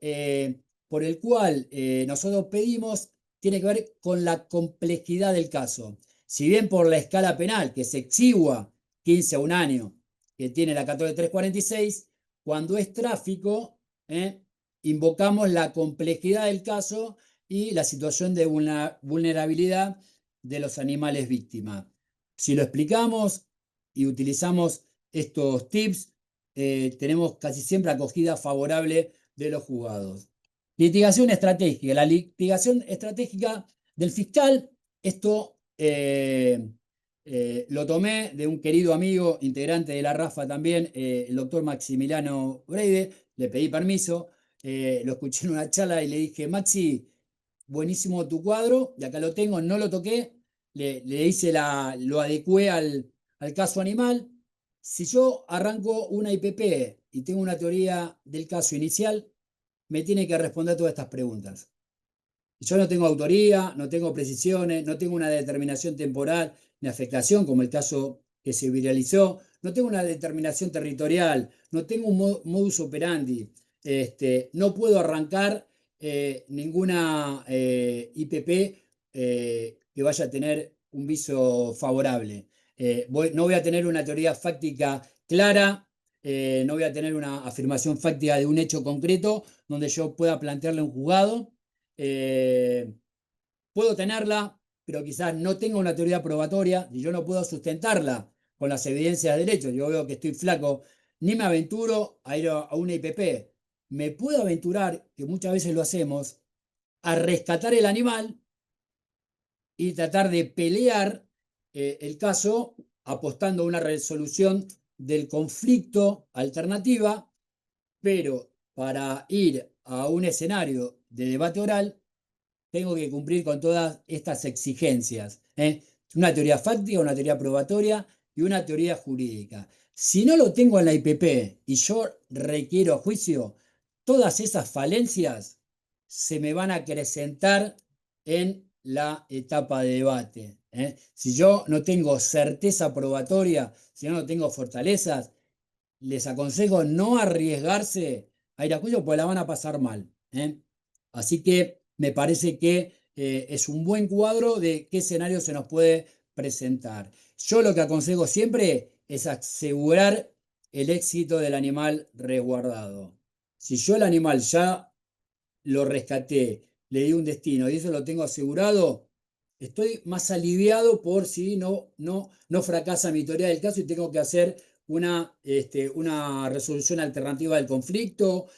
por el cual nosotros pedimos tiene que ver con la complejidad del caso. Si bien por la escala penal, que es exigua, 15 a un año, que tiene la 14346, cuando es tráfico, invocamos la complejidad del caso y la situación de vulnerabilidad de los animales víctimas. Si lo explicamos y utilizamos estos tips, tenemos casi siempre acogida favorable de los juzgados. Litigación estratégica. La litigación estratégica del fiscal, esto lo tomé de un querido amigo, integrante de la RAFA también, el doctor Maximiliano Breide. Le pedí permiso, lo escuché en una charla y le dije, Maxi, buenísimo tu cuadro, y acá lo tengo, no lo toqué, le hice lo adecué al caso animal. Si yo arranco una IPP y tengo una teoría del caso inicial, me tiene que responder todas estas preguntas. Yo no tengo autoría, no tengo precisiones, no tengo una determinación temporal ni afectación, como el caso que se viralizó, no tengo una determinación territorial, no tengo un modus operandi, no puedo arrancar ninguna IPP que vaya a tener un viso favorable. No voy a tener una teoría fáctica clara, no voy a tener una afirmación fáctica de un hecho concreto donde yo pueda plantearle a un juzgado. eh, Puedo tenerla, pero quizás no tenga una teoría probatoria y yo no puedo sustentarla con las evidencias del hecho. Yo veo que estoy flaco, ni me aventuro a ir a una IPP. Me puedo aventurar, que muchas veces lo hacemos, a rescatar el animal y tratar de pelear el caso apostando a una resolución del conflicto alternativa, pero para ir a un escenario de debate oral tengo que cumplir con todas estas exigencias. Una teoría fáctica, una teoría probatoria y una teoría jurídica. Si no lo tengo en la IPP y yo requiero juicio, todas esas falencias se me van a acrecentar en la etapa de debate. Si yo no tengo certeza probatoria, si yo no tengo fortalezas, les aconsejo no arriesgarse a ir a juicio porque la van a pasar mal. Así que me parece que es un buen cuadro de qué escenario se nos puede presentar. Yo lo que aconsejo siempre es asegurar el éxito del animal resguardado. Si yo el animal ya lo rescaté, le di un destino y eso lo tengo asegurado, estoy más aliviado por si no fracasa mi teoría del caso y tengo que hacer una resolución alternativa del conflicto,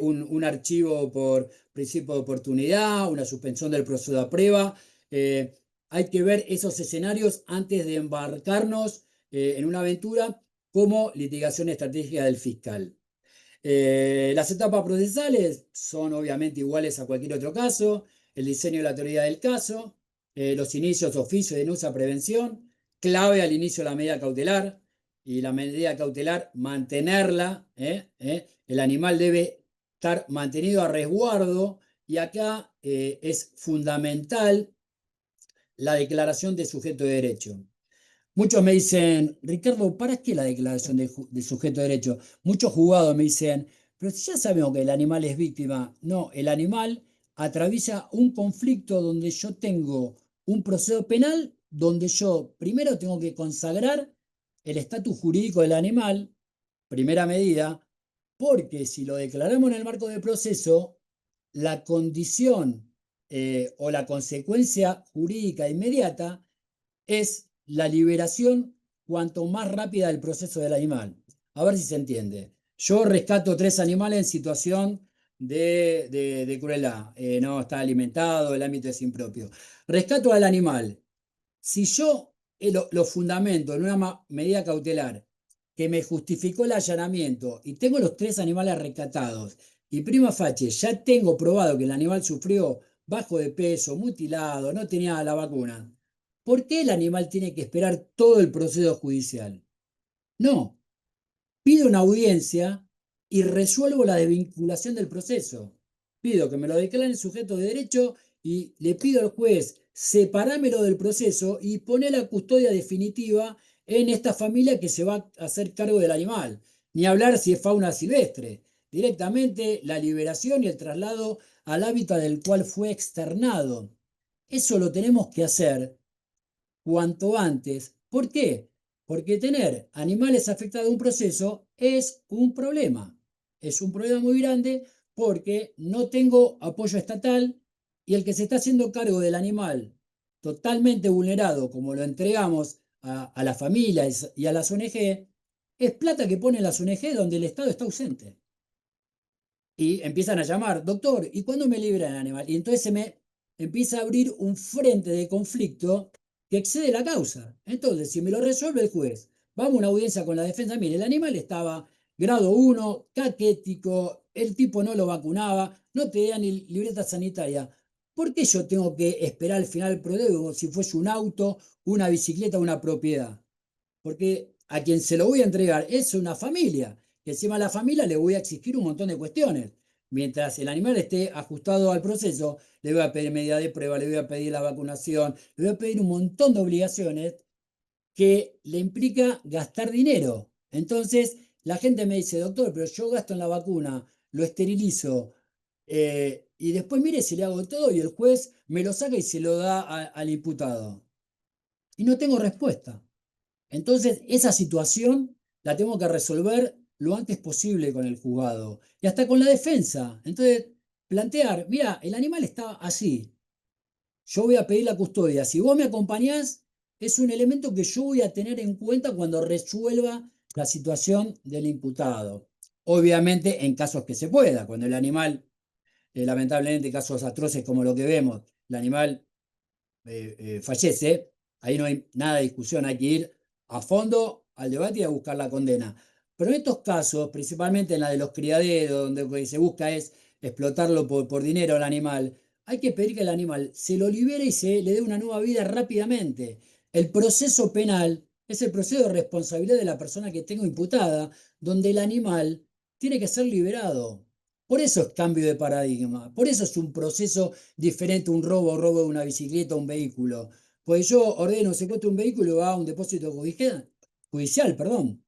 un archivo por principio de oportunidad, una suspensión del proceso de prueba. Eh, Hay que ver esos escenarios antes de embarcarnos en una aventura como litigación estratégica del fiscal. Las etapas procesales son obviamente iguales a cualquier otro caso, el diseño de la teoría del caso, los inicios, oficio, denuncia, prevención, clave al inicio de la medida cautelar y la medida cautelar mantenerla, el animal debe estar mantenido a resguardo y acá es fundamental la declaración de sujeto de derecho. Muchos me dicen, Ricardo, ¿para qué la declaración de sujeto de derecho? Muchos juzgados me dicen, pero si ya sabemos que el animal es víctima. No, el animal atraviesa un conflicto donde yo tengo un proceso penal, donde yo primero tengo que consagrar el estatus jurídico del animal, primera medida, porque si lo declaramos en el marco del proceso, la condición o la consecuencia jurídica inmediata es la liberación cuanto más rápida del proceso del animal. A ver si se entiende. Yo rescato 3 animales en situación de crueldad. No está alimentado, el ámbito es impropio. Rescato al animal. Si yo lo fundamento en una medida cautelar que me justificó el allanamiento y tengo los 3 animales rescatados y prima facie ya tengo probado que el animal sufrió bajo de peso, mutilado, no tenía la vacuna, ¿por qué el animal tiene que esperar todo el proceso judicial? No, pido una audiencia y resuelvo la desvinculación del proceso. Pido que me lo declaren sujeto de derecho y le pido al juez separámelo del proceso y poner la custodia definitiva en esta familia que se va a hacer cargo del animal. Ni hablar si es fauna silvestre. Directamente la liberación y el traslado al hábitat del cual fue externado. Eso lo tenemos que hacer cuanto antes. ¿Por qué? Porque tener animales afectados a un proceso es un problema. Es un problema muy grande porque no tengo apoyo estatal y el que se está haciendo cargo del animal totalmente vulnerado, como lo entregamos a las familias y a las ONG, es plata que ponen las ONG donde el Estado está ausente. Y empiezan a llamar, doctor, ¿y cuándo me libran el animal? Y entonces se me empieza a abrir un frente de conflicto que excede la causa. Entonces, si me lo resuelve el juez, vamos a una audiencia con la defensa, mire, el animal estaba grado 1, caquético, el tipo no lo vacunaba, no tenía ni libreta sanitaria. ¿Por qué yo tengo que esperar al final del proceso como si fuese un auto, una bicicleta, una propiedad? Porque a quien se lo voy a entregar es una familia, que encima a la familia le voy a exigir un montón de cuestiones. Mientras el animal esté ajustado al proceso, le voy a pedir medida de prueba, le voy a pedir la vacunación, le voy a pedir un montón de obligaciones que le implica gastar dinero. Entonces, la gente me dice, doctor, pero yo gasto en la vacuna, lo esterilizo, y después mire si le hago todo y el juez me lo saca y se lo da al imputado. Y no tengo respuesta. Entonces, esa situación la tengo que resolver lo antes posible con el juzgado y hasta con la defensa. Entonces, plantear, mira, el animal está así, yo voy a pedir la custodia. Si vos me acompañás, es un elemento que yo voy a tener en cuenta cuando resuelva la situación del imputado. Obviamente, en casos que se pueda, cuando el animal, lamentablemente, casos atroces como lo que vemos, el animal fallece, ahí no hay nada de discusión, hay que ir a fondo al debate y a buscar la condena. Pero en estos casos, principalmente en la de los criaderos, donde lo que se busca es explotarlo por dinero al animal, hay que pedir que el animal se lo libere y se le dé una nueva vida rápidamente. El proceso penal es el proceso de responsabilidad de la persona que tengo imputada, donde el animal tiene que ser liberado. Por eso es cambio de paradigma, por eso es un proceso diferente, un robo de una bicicleta, un vehículo. Pues yo ordeno secuestro un vehículo y va a un depósito judicial, perdón.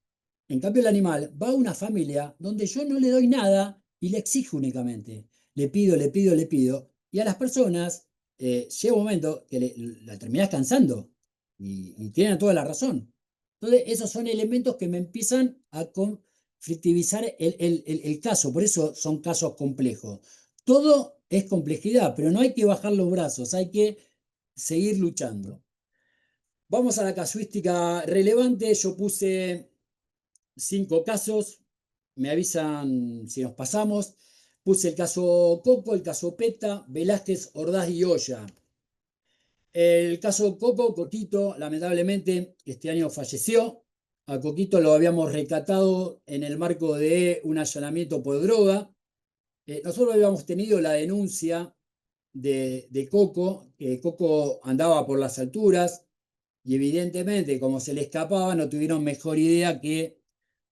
En cambio, el animal va a una familia donde yo no le doy nada y le exijo únicamente. Le pido, le pido, le pido. Y a las personas llega un momento que la terminás cansando y tienen toda la razón. Entonces, esos son elementos que me empiezan a conflictivizar el caso. Por eso son casos complejos. Todo es complejidad, pero no hay que bajar los brazos, hay que seguir luchando. Vamos a la casuística relevante. Yo puse 5 casos, me avisan si nos pasamos. Puse el caso Coco, el caso Peta, Velázquez, Ordaz y Olla. El caso Coco, Coquito, lamentablemente este año falleció. A Coquito lo habíamos recatado en el marco de un allanamiento por droga. Nosotros habíamos tenido la denuncia de Coco, que Coco andaba por las alturas y evidentemente como se le escapaba no tuvieron mejor idea que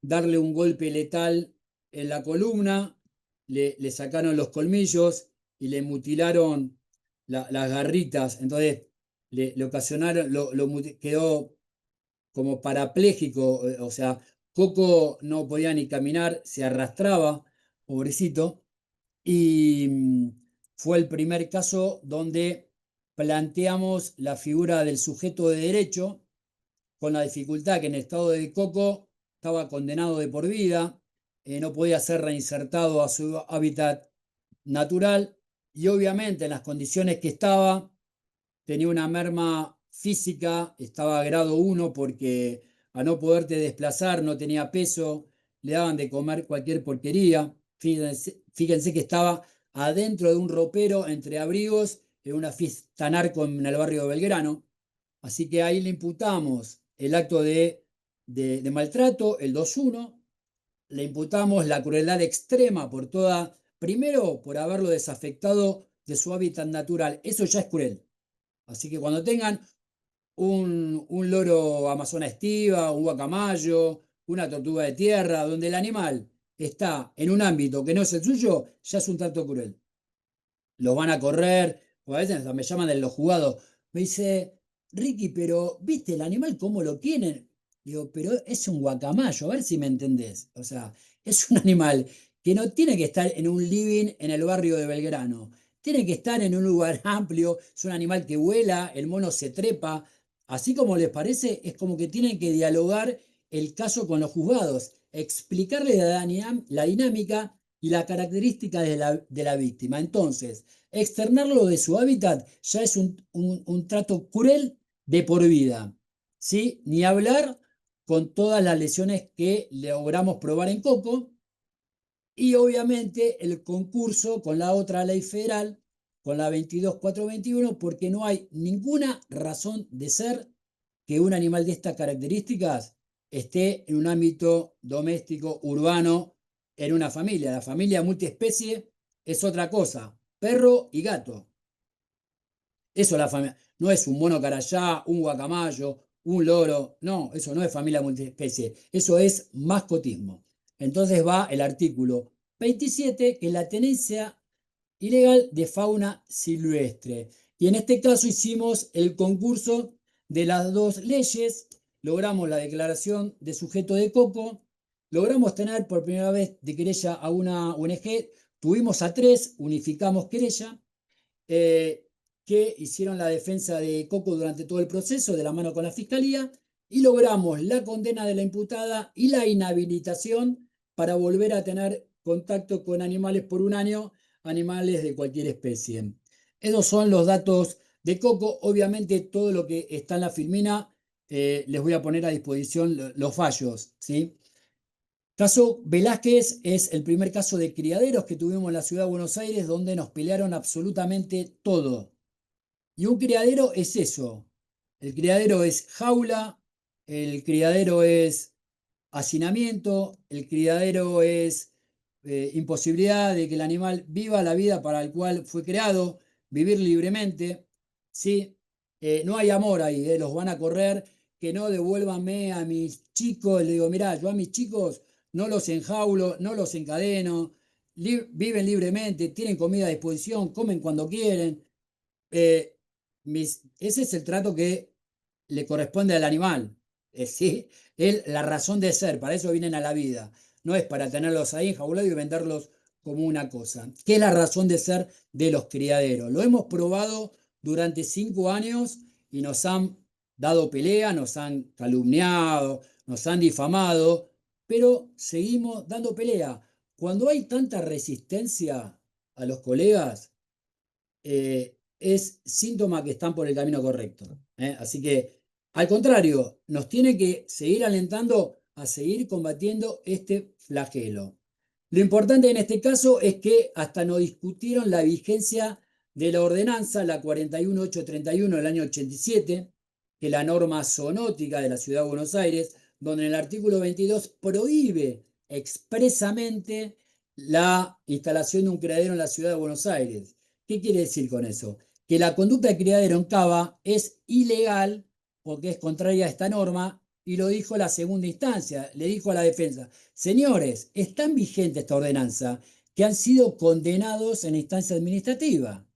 darle un golpe letal en la columna, le sacaron los colmillos y le mutilaron las garritas, entonces le ocasionaron, quedó como parapléjico, o sea, Coco no podía ni caminar, se arrastraba, pobrecito, y fue el primer caso donde planteamos la figura del sujeto de derecho, con la dificultad que en el estado de Coco estaba condenado de por vida, no podía ser reinsertado a su hábitat natural y obviamente en las condiciones que estaba tenía una merma física, estaba a grado 1 porque a no poderte desplazar no tenía peso, le daban de comer cualquier porquería. Fíjense que estaba adentro de un ropero entre abrigos en una fiesta narco en el barrio de Belgrano. Así que ahí le imputamos el acto de maltrato, el 2-1, le imputamos la crueldad extrema por toda, primero por haberlo desafectado de su hábitat natural, eso ya es cruel. Así que cuando tengan un loro amazona estiva, un guacamayo, una tortuga de tierra, donde el animal está en un ámbito que no es el suyo, ya es un trato cruel. Los van a correr, o a veces me llaman de los jugados. Me dice, Ricky, pero ¿viste el animal cómo lo tienen? Digo, pero es un guacamayo, a ver si me entendés. O sea, es un animal que no tiene que estar en un living en el barrio de Belgrano. Tiene que estar en un lugar amplio, es un animal que vuela, el mono se trepa, así como les parece, es como que tienen que dialogar el caso con los juzgados, explicarle la dinámica y la característica de la víctima. Entonces, externarlo de su hábitat ya es un trato cruel de por vida, ¿sí? Ni hablar con todas las lesiones que logramos probar en Coco, y obviamente el concurso con la otra ley federal, con la 22421, porque no hay ninguna razón de ser que un animal de estas características esté en un ámbito doméstico, urbano, en una familia. La familia multiespecie es otra cosa, perro y gato. Eso es la familia. No es un mono carayá, un guacamayo, un loro. No, eso no es familia multiespecie. Eso es mascotismo. Entonces va el artículo 27, que es la tenencia ilegal de fauna silvestre. Y en este caso hicimos el concurso de las dos leyes, logramos la declaración de sujeto de Coco, logramos tener por primera vez de querella a una ONG, tuvimos a tres, unificamos querella, eh, que hicieron la defensa de Coco durante todo el proceso, de la mano con la fiscalía, y logramos la condena de la imputada y la inhabilitación para volver a tener contacto con animales por un año, animales de cualquier especie. Esos son los datos de Coco. Obviamente todo lo que está en la filmina les voy a poner a disposición los fallos, ¿sí? Caso Velázquez es el primer caso de criaderos que tuvimos en la ciudad de Buenos Aires, donde nos pelearon absolutamente todo. Y un criadero es eso. El criadero es jaula, el criadero es hacinamiento, el criadero es imposibilidad de que el animal viva la vida para el cual fue creado, vivir libremente. ¿Sí? No hay amor ahí, los van a correr, que no devuélvanme a mis chicos. Le digo, mirá, yo a mis chicos no los enjaulo, no los encadeno, viven libremente, tienen comida a disposición, comen cuando quieren. eh, Ese es el trato que le corresponde al animal. ¿Sí? Es la razón de ser, para eso vienen a la vida. No es para tenerlos ahí enjaulados y venderlos como una cosa. ¿Qué es la razón de ser de los criaderos? Lo hemos probado durante 5 años y nos han dado pelea, nos han calumniado, nos han difamado, pero seguimos dando pelea. Cuando hay tanta resistencia a los colegas, es síntoma que están por el camino correcto. Así que, al contrario, nos tiene que seguir alentando a seguir combatiendo este flagelo. Lo importante en este caso es que hasta no discutieron la vigencia de la ordenanza, la 41831 del año 87, que es la norma zoonótica de la Ciudad de Buenos Aires, donde en el artículo 22 prohíbe expresamente la instalación de un criadero en la Ciudad de Buenos Aires. ¿Qué quiere decir con eso? Que la conducta de criadero en Cava es ilegal porque es contraria a esta norma, y lo dijo la segunda instancia, le dijo a la defensa: señores, es tan vigente esta ordenanza que han sido condenados en instancia administrativa.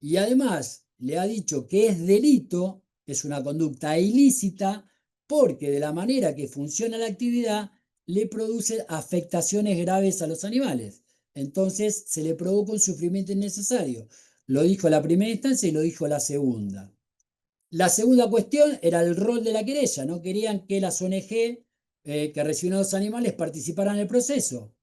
Y además le ha dicho que es delito, es una conducta ilícita, porque de la manera que funciona la actividad le produce afectaciones graves a los animales. Entonces se le provoca un sufrimiento innecesario. Lo dijo la primera instancia y lo dijo la segunda. La segunda cuestión era el rol de la querella. No querían que las ONG que recibieron a los animales participaran en el proceso.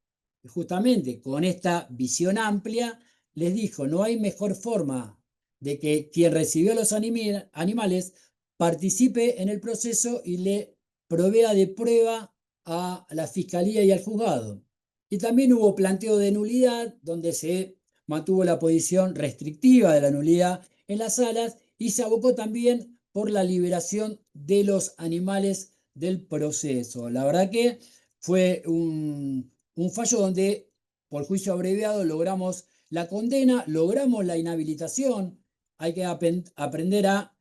Y justamente con esta visión amplia les dijo, no hay mejor forma de que quien recibió a los animales participe en el proceso y le provea de prueba a la fiscalía y al juzgado. Y también hubo planteo de nulidad, donde se mantuvo la posición restrictiva de la nulidad en las salas, y se abocó también por la liberación de los animales del proceso. La verdad que fue un fallo donde, por juicio abreviado, logramos la condena, logramos la inhabilitación. Hay que aprender a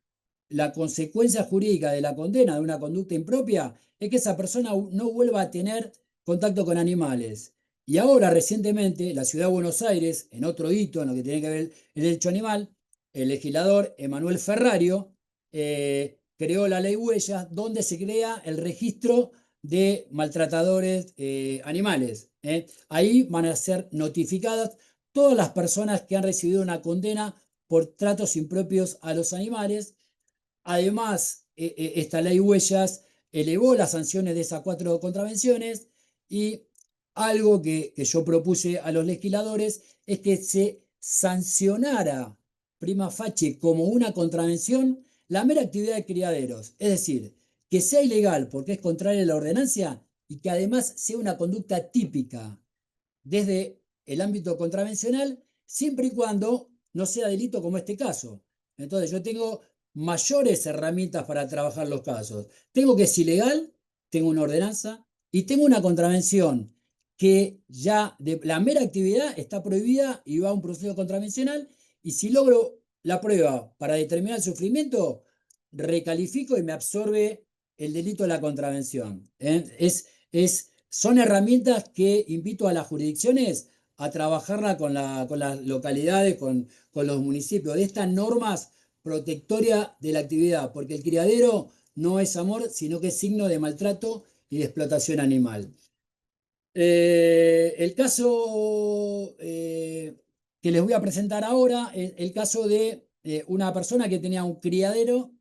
la consecuencia jurídica de la condena de una conducta impropia, es que esa persona no vuelva a tener contacto con animales. Y ahora, recientemente, la Ciudad de Buenos Aires, en otro hito en lo que tiene que ver el derecho animal, el legislador Emanuel Ferrario creó la ley Huellas, donde se crea el registro de maltratadores animales. Ahí van a ser notificadas todas las personas que han recibido una condena por tratos impropios a los animales. Además, esta ley Huellas elevó las sanciones de esas 4 contravenciones y algo que yo propuse a los legisladores es que se sancionara prima facie como una contravención la mera actividad de criaderos. Es decir, que sea ilegal porque es contraria a la ordenancia y que además sea una conducta típica desde el ámbito contravencional, siempre y cuando no sea delito como este caso. Entonces yo tengo mayores herramientas para trabajar los casos. Tengo que es ilegal, tengo una ordenanza y tengo una contravención que ya de la mera actividad está prohibida y va a un proceso contravencional y si logro la prueba para determinar el sufrimiento, recalifico y me absorbe el delito de la contravención. Son herramientas que invito a las jurisdicciones a trabajarla con las localidades, con los municipios, de estas normas protectorias de la actividad, porque el criadero no es amor, sino que es signo de maltrato y de explotación animal. El caso que les voy a presentar ahora es el caso de una persona que tenía un criadero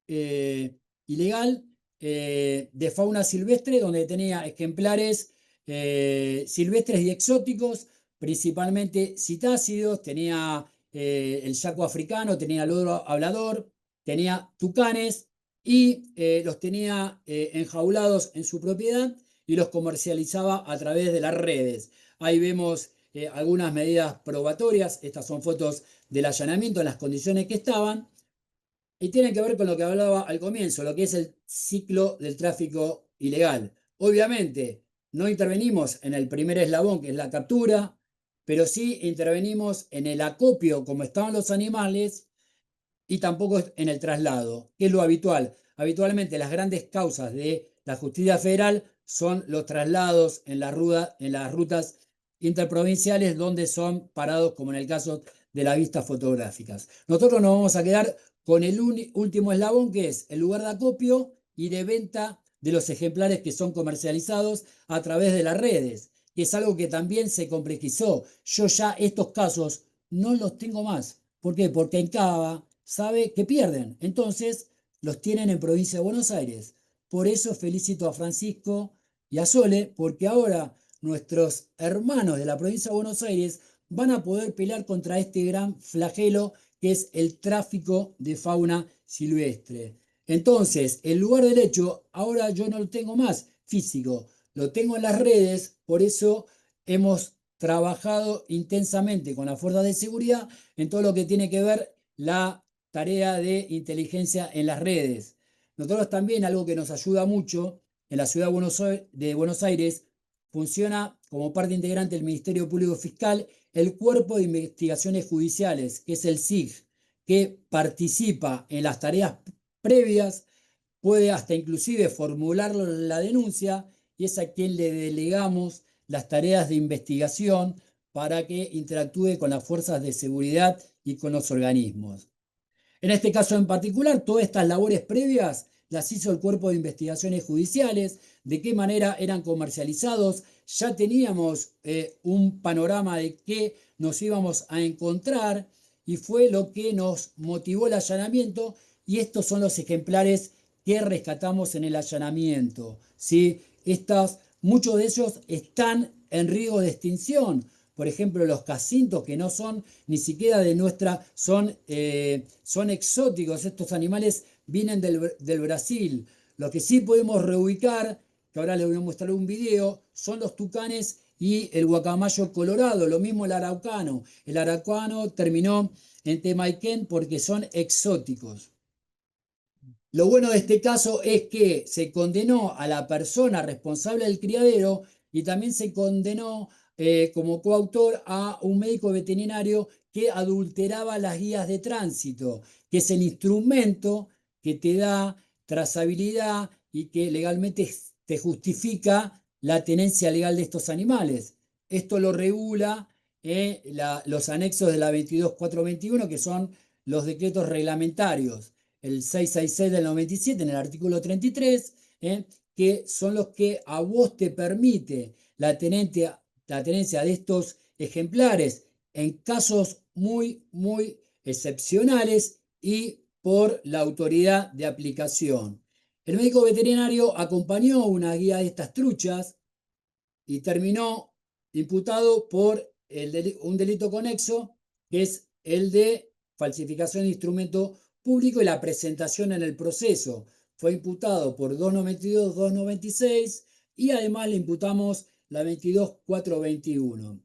eh, ilegal de fauna silvestre, donde tenía ejemplares silvestres y exóticos, principalmente citácidos, tenía el yaco africano, tenía el loro hablador, tenía tucanes y los tenía enjaulados en su propiedad y los comercializaba a través de las redes. Ahí vemos algunas medidas probatorias, estas son fotos del allanamiento en las condiciones que estaban. Y tiene que ver con lo que hablaba al comienzo, lo que es el ciclo del tráfico ilegal. Obviamente, no intervenimos en el primer eslabón, que es la captura, pero sí intervenimos en el acopio, como estaban los animales, y tampoco en el traslado, que es lo habitual. Habitualmente las grandes causas de la justicia federal son los traslados en las rutas interprovinciales donde son parados, como en el caso de las vistas fotográficas. Nosotros nos vamos a quedar con el último eslabón, que es el lugar de acopio y de venta de los ejemplares que son comercializados a través de las redes, que es algo que también se complejizó. Yo ya estos casos no los tengo más. ¿Por qué? Porque en Cava sabe que pierden. Entonces los tienen en provincia de Buenos Aires. Por eso felicito a Francisco y a Sole, porque ahora nuestros hermanos de la provincia de Buenos Aires van a poder pelear contra este gran flagelo que es el tráfico de fauna silvestre. Entonces, el lugar del hecho, ahora yo no lo tengo más físico, lo tengo en las redes, por eso hemos trabajado intensamente con las fuerzas de seguridad en todo lo que tiene que ver la tarea de inteligencia en las redes. Nosotros también, algo que nos ayuda mucho en la ciudad de Buenos Aires, funciona como parte integrante del Ministerio Público Fiscal el Cuerpo de Investigaciones Judiciales, que es el SIG, que participa en las tareas previas, puede hasta inclusive formular la denuncia y es a quien le delegamos las tareas de investigación para que interactúe con las fuerzas de seguridad y con los organismos. En este caso en particular, todas estas labores previas las hizo el Cuerpo de Investigaciones Judiciales, de qué manera eran comercializados, ya teníamos un panorama de qué nos íbamos a encontrar y fue lo que nos motivó el allanamiento y estos son los ejemplares que rescatamos en el allanamiento. ¿Sí? Muchos de ellos están en riesgo de extinción. Por ejemplo, los cacintos que no son ni siquiera de nuestra, son exóticos. Estos animales vienen del Brasil. Lo que sí podemos reubicar, que ahora les voy a mostrar un video, son los tucanes y el guacamayo colorado. Lo mismo el araucano. El araucano terminó en Temaiken porque son exóticos. Lo bueno de este caso es que se condenó a la persona responsable del criadero y también se condenó como coautor a un médico veterinario que adulteraba las guías de tránsito, que es el instrumento que te da trazabilidad y que legalmente te justifica la tenencia legal de estos animales. Esto lo regula los anexos de la 22421, que son los decretos reglamentarios el 666 del 97 en el artículo 33, que son los que a vos te permite la tenencia de estos ejemplares en casos muy, muy excepcionales y por la autoridad de aplicación. El médico veterinario acompañó una guía de estas truchas y terminó imputado por un delito conexo, que es el de falsificación de instrumento público y la presentación en el proceso. Fue imputado por 292, 296 y además le imputamos la 22421.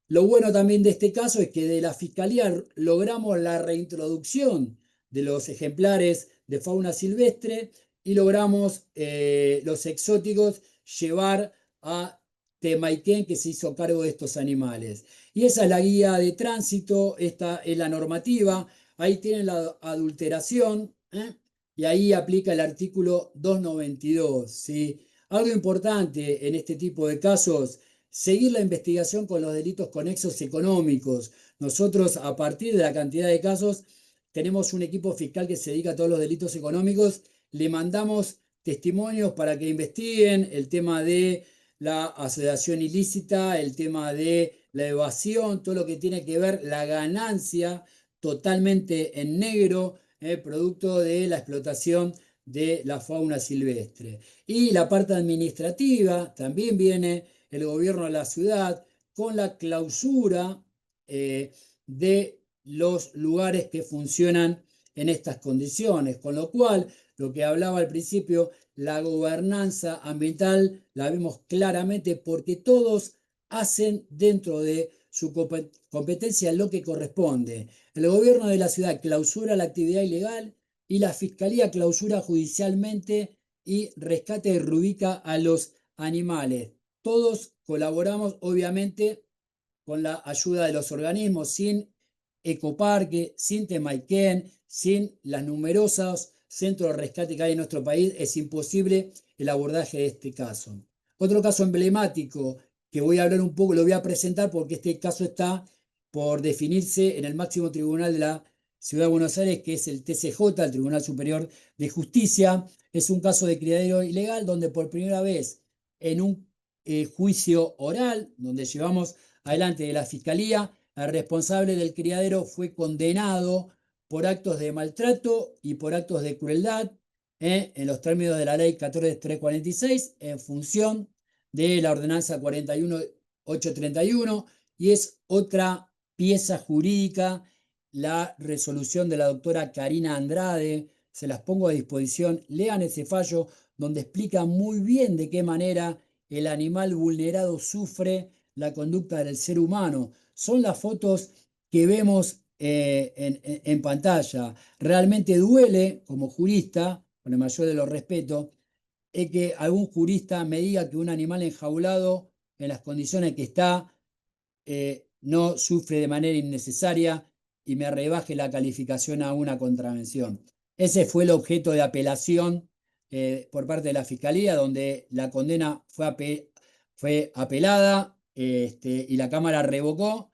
Lo bueno también de este caso es que de la Fiscalía logramos la reintroducción de los ejemplares de fauna silvestre y logramos los exóticos llevar a Temaiken, que se hizo cargo de estos animales. Y esa es la guía de tránsito, esta es la normativa, ahí tienen la adulteración, ¿eh? Y ahí aplica el artículo 292, ¿sí? Algo importante en este tipo de casos, seguir la investigación con los delitos conexos económicos. Nosotros, a partir de la cantidad de casos, tenemos un equipo fiscal que se dedica a todos los delitos económicos, le mandamos testimonios para que investiguen el tema de la asociación ilícita, el tema de la evasión, todo lo que tiene que ver la ganancia totalmente en negro, producto de la explotación de la fauna silvestre. Y la parte administrativa también viene el gobierno de la ciudad con la clausura de los lugares que funcionan en estas condiciones, con lo cual, lo que hablaba al principio, la gobernanza ambiental la vemos claramente porque todos hacen dentro de su competencia lo que corresponde. El gobierno de la ciudad clausura la actividad ilegal y la fiscalía clausura judicialmente y rescata y reubica a los animales. Todos colaboramos, obviamente, con la ayuda de los organismos, sin Ecoparque, sin Temaiken, sin las numerosos centros de rescate que hay en nuestro país, es imposible el abordaje de este caso. Otro caso emblemático que voy a hablar un poco, lo voy a presentar porque este caso está por definirse en el máximo tribunal de la Ciudad de Buenos Aires, que es el TCJ, el Tribunal Superior de Justicia. Es un caso de criadero ilegal donde por primera vez en un juicio oral, donde llevamos adelante de la Fiscalía, el responsable del criadero fue condenado por actos de maltrato y por actos de crueldad en los términos de la ley 14346 en función de la ordenanza 41831 y es otra pieza jurídica la resolución de la doctora Karina Andrade, se las pongo a disposición, lean ese fallo donde explica muy bien de qué manera el animal vulnerado sufre la conducta del ser humano. Son las fotos que vemos en pantalla. Realmente duele como jurista, con el mayor de los respetos, es que algún jurista me diga que un animal enjaulado en las condiciones que está no sufre de manera innecesaria y me rebaje la calificación a una contravención. Ese fue el objeto de apelación por parte de la Fiscalía, donde la condena fue apelada y la Cámara revocó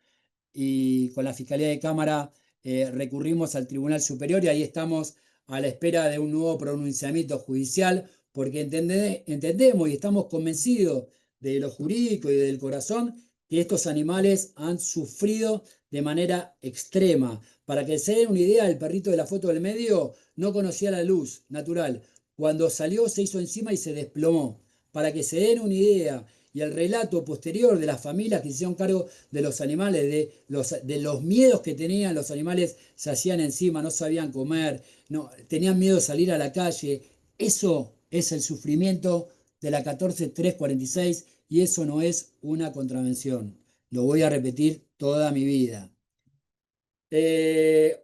y con la Fiscalía de Cámara recurrimos al Tribunal Superior y ahí estamos a la espera de un nuevo pronunciamiento judicial porque entendemos y estamos convencidos de lo jurídico y del corazón que estos animales han sufrido de manera extrema. Para que se den una idea, el perrito de la foto del medio no conocía la luz natural. Cuando salió se hizo encima y se desplomó. Para que se den una idea, y el relato posterior de las familias que se hicieron cargo de los animales, de los miedos que tenían los animales, se hacían encima, no sabían comer, no, tenían miedo de salir a la calle. Eso es el sufrimiento de la 14346 y eso no es una contravención. Lo voy a repetir toda mi vida.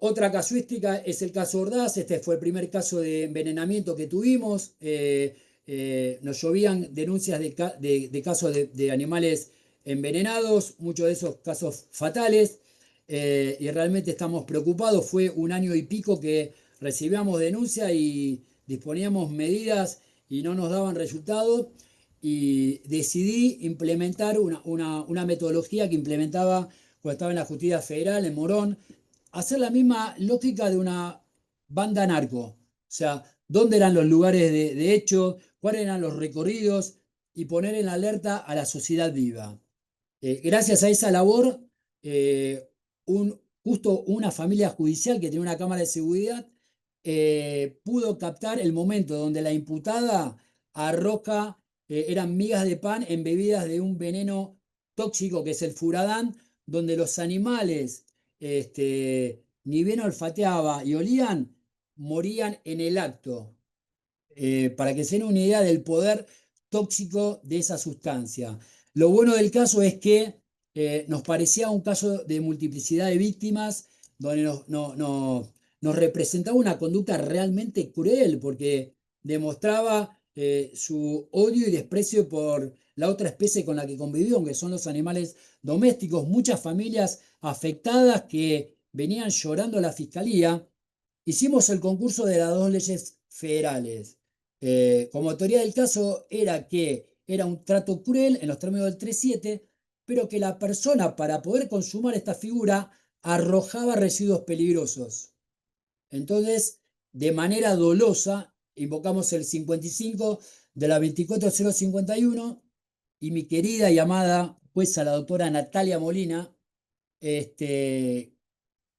Otra casuística es el caso Ordaz. Este fue el primer caso de envenenamiento que tuvimos. Nos llovían denuncias de casos de animales envenenados, muchos de esos casos fatales, y realmente estamos preocupados. Fue un año y pico que recibíamos denuncias y disponíamos medidas y no nos daban resultados. Y decidí implementar una metodología que implementaba cuando estaba en la Justicia Federal, en Morón, hacer la misma lógica de una banda narco. O sea, dónde eran los lugares de hecho, cuáles eran los recorridos y poner en alerta a la sociedad viva. Gracias a esa labor, justo una familia judicial que tenía una cámara de seguridad pudo captar el momento donde la imputada arroja, eran migas de pan embebidas de un veneno tóxico que es el furadán, donde los animales, ni bien olfateaba y olían, morían en el acto. Para que se den una idea del poder tóxico de esa sustancia. Lo bueno del caso es que nos parecía un caso de multiplicidad de víctimas, donde nos representaba una conducta realmente cruel, porque demostraba su odio y desprecio por la otra especie con la que convivió, que son los animales domésticos. Muchas familias afectadas que venían llorando a la fiscalía. Hicimos el concurso de las dos leyes federales. Como teoría del caso era que era un trato cruel en los términos del 3.7, pero que la persona para poder consumar esta figura arrojaba residuos peligrosos. Entonces, de manera dolosa, invocamos el 55 de la 24051 y mi querida y amada jueza, la doctora Natalia Molina,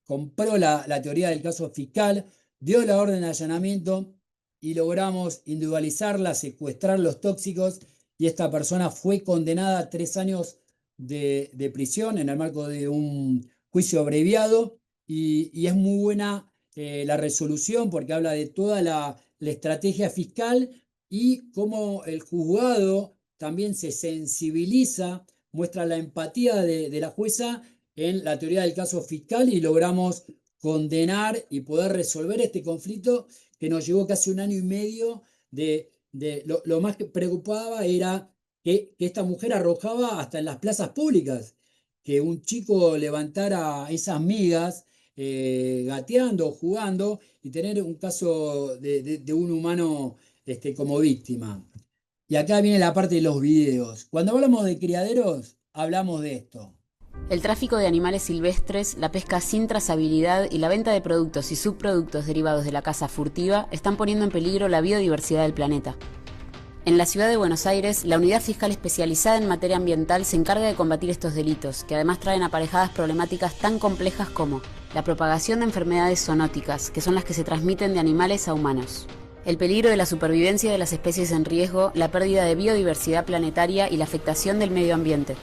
compró la teoría del caso fiscal, dio la orden de allanamiento y logramos individualizarla, secuestrar los tóxicos y esta persona fue condenada a 3 años de prisión en el marco de un juicio abreviado y es muy buena la resolución porque habla de toda la estrategia fiscal y cómo el juzgado también se sensibiliza, muestra la empatía de la jueza en la teoría del caso fiscal y logramos condenar y poder resolver este conflicto que nos llevó casi 1 año y medio lo más que preocupaba era que esta mujer arrojaba hasta en las plazas públicas, que un chico levantara esas migas gateando, jugando y tener un caso de un humano como víctima. Y acá viene la parte de los videos. Cuando hablamos de criaderos, hablamos de esto. El tráfico de animales silvestres, la pesca sin trazabilidad y la venta de productos y subproductos derivados de la caza furtiva están poniendo en peligro la biodiversidad del planeta. En la ciudad de Buenos Aires, la unidad fiscal especializada en materia ambiental se encarga de combatir estos delitos, que además traen aparejadas problemáticas tan complejas como la propagación de enfermedades zoonóticas, que son las que se transmiten de animales a humanos, el peligro de la supervivencia de las especies en riesgo, la pérdida de biodiversidad planetaria y la afectación del medio ambiente.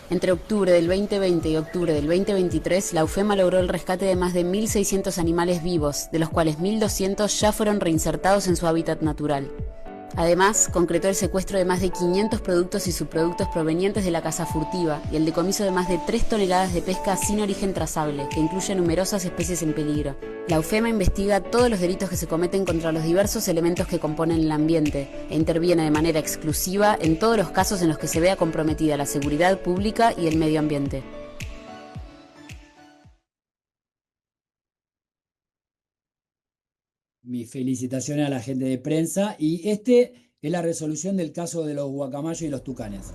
Entre octubre del 2020 y octubre del 2023, la UFEMA logró el rescate de más de 1.600 animales vivos, de los cuales 1.200 ya fueron reinsertados en su hábitat natural. Además, concretó el secuestro de más de 500 productos y subproductos provenientes de la caza furtiva y el decomiso de más de 3 toneladas de pesca sin origen trazable, que incluye numerosas especies en peligro. La UFEMA investiga todos los delitos que se cometen contra los diversos elementos que componen el ambiente e interviene de manera exclusiva en todos los casos en los que se vea comprometida la seguridad pública y el medio ambiente. Mis felicitaciones a la gente de prensa y este es la resolución del caso de los guacamayos y los tucanes.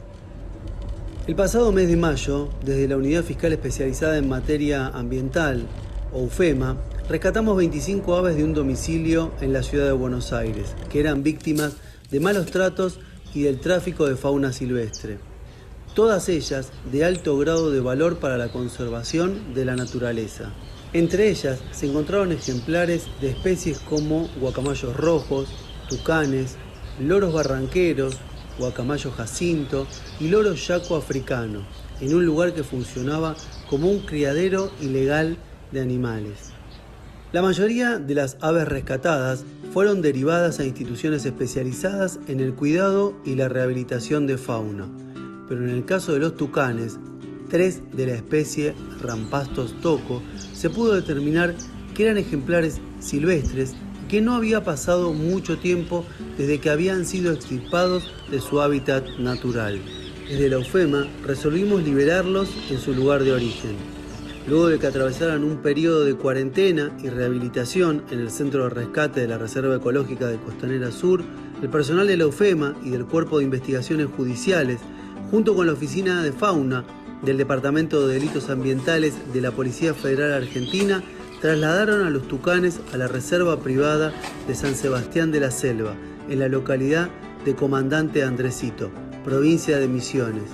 El pasado mes de mayo, desde la Unidad Fiscal Especializada en Materia Ambiental, o UFEMA, rescatamos 25 aves de un domicilio en la ciudad de Buenos Aires, que eran víctimas de malos tratos y del tráfico de fauna silvestre. Todas ellas de alto grado de valor para la conservación de la naturaleza. Entre ellas se encontraron ejemplares de especies como guacamayos rojos, tucanes, loros barranqueros, guacamayo jacinto y loro yaco africano, en un lugar que funcionaba como un criadero ilegal de animales. La mayoría de las aves rescatadas fueron derivadas a instituciones especializadas en el cuidado y la rehabilitación de fauna, pero en el caso de los tucanes, 3 de la especie Rampastos toco, se pudo determinar que eran ejemplares silvestres y que no había pasado mucho tiempo desde que habían sido extirpados de su hábitat natural. Desde la UFEMA resolvimos liberarlos en su lugar de origen. Luego de que atravesaran un periodo de cuarentena y rehabilitación en el Centro de Rescate de la Reserva Ecológica de Costanera Sur, el personal de la UFEMA y del Cuerpo de Investigaciones Judiciales, junto con la Oficina de Fauna del Departamento de Delitos Ambientales de la Policía Federal Argentina, trasladaron a los tucanes a la Reserva Privada de San Sebastián de la Selva, en la localidad de Comandante Andresito, provincia de Misiones.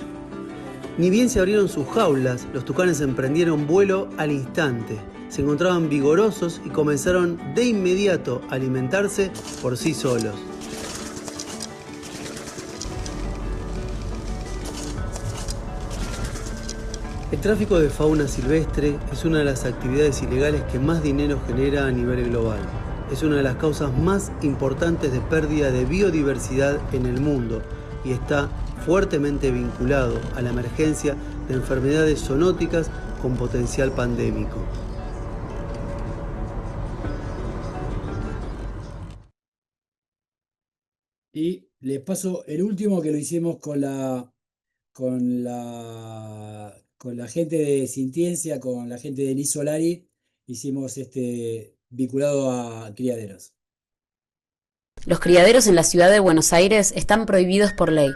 Ni bien se abrieron sus jaulas, los tucanes emprendieron vuelo al instante. se encontraban vigorosos y comenzaron de inmediato a alimentarse por sí solos. El tráfico de fauna silvestre es una de las actividades ilegales que más dinero genera a nivel global. Es una de las causas más importantes de pérdida de biodiversidad en el mundo y está fuertemente vinculado a la emergencia de enfermedades zoonóticas con potencial pandémico. Y les paso el último que lo hicimos con la gente de Sintiencia, con la gente de Liz Solari, hicimos vinculado a criaderos. Los criaderos en la ciudad de Buenos Aires están prohibidos por ley.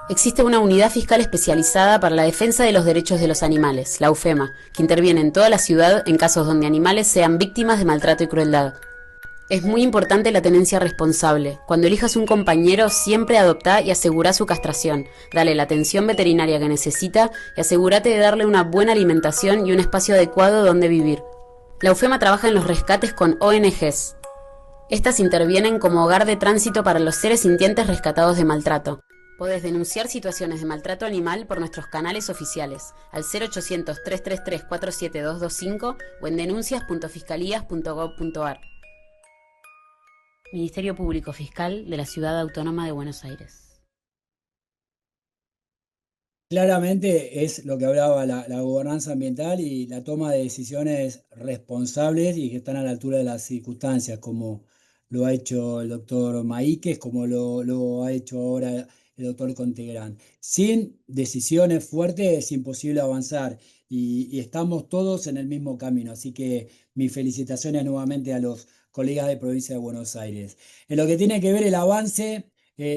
Existe una unidad fiscal especializada para la defensa de los derechos de los animales, la UFEMA, que interviene en toda la ciudad en casos donde animales sean víctimas de maltrato y crueldad. Es muy importante la tenencia responsable. Cuando elijas un compañero, siempre adoptá y asegurá su castración. Dale la atención veterinaria que necesita y asegúrate de darle una buena alimentación y un espacio adecuado donde vivir. La UFEMA trabaja en los rescates con ONGs. Estas intervienen como hogar de tránsito para los seres sintientes rescatados de maltrato. Podés denunciar situaciones de maltrato animal por nuestros canales oficiales al 0800-333-47225 o en denuncias.fiscalías.gov.ar. Ministerio Público Fiscal de la Ciudad Autónoma de Buenos Aires. Claramente es lo que hablaba la gobernanza ambiental y la toma de decisiones responsables y que están a la altura de las circunstancias, como lo ha hecho el doctor Maíquez, como lo ha hecho ahora el doctor Contegrán. Sin decisiones fuertes es imposible avanzar y estamos todos en el mismo camino. Así que mis felicitaciones nuevamente a los colegas de provincia de Buenos Aires. En lo que tiene que ver el avance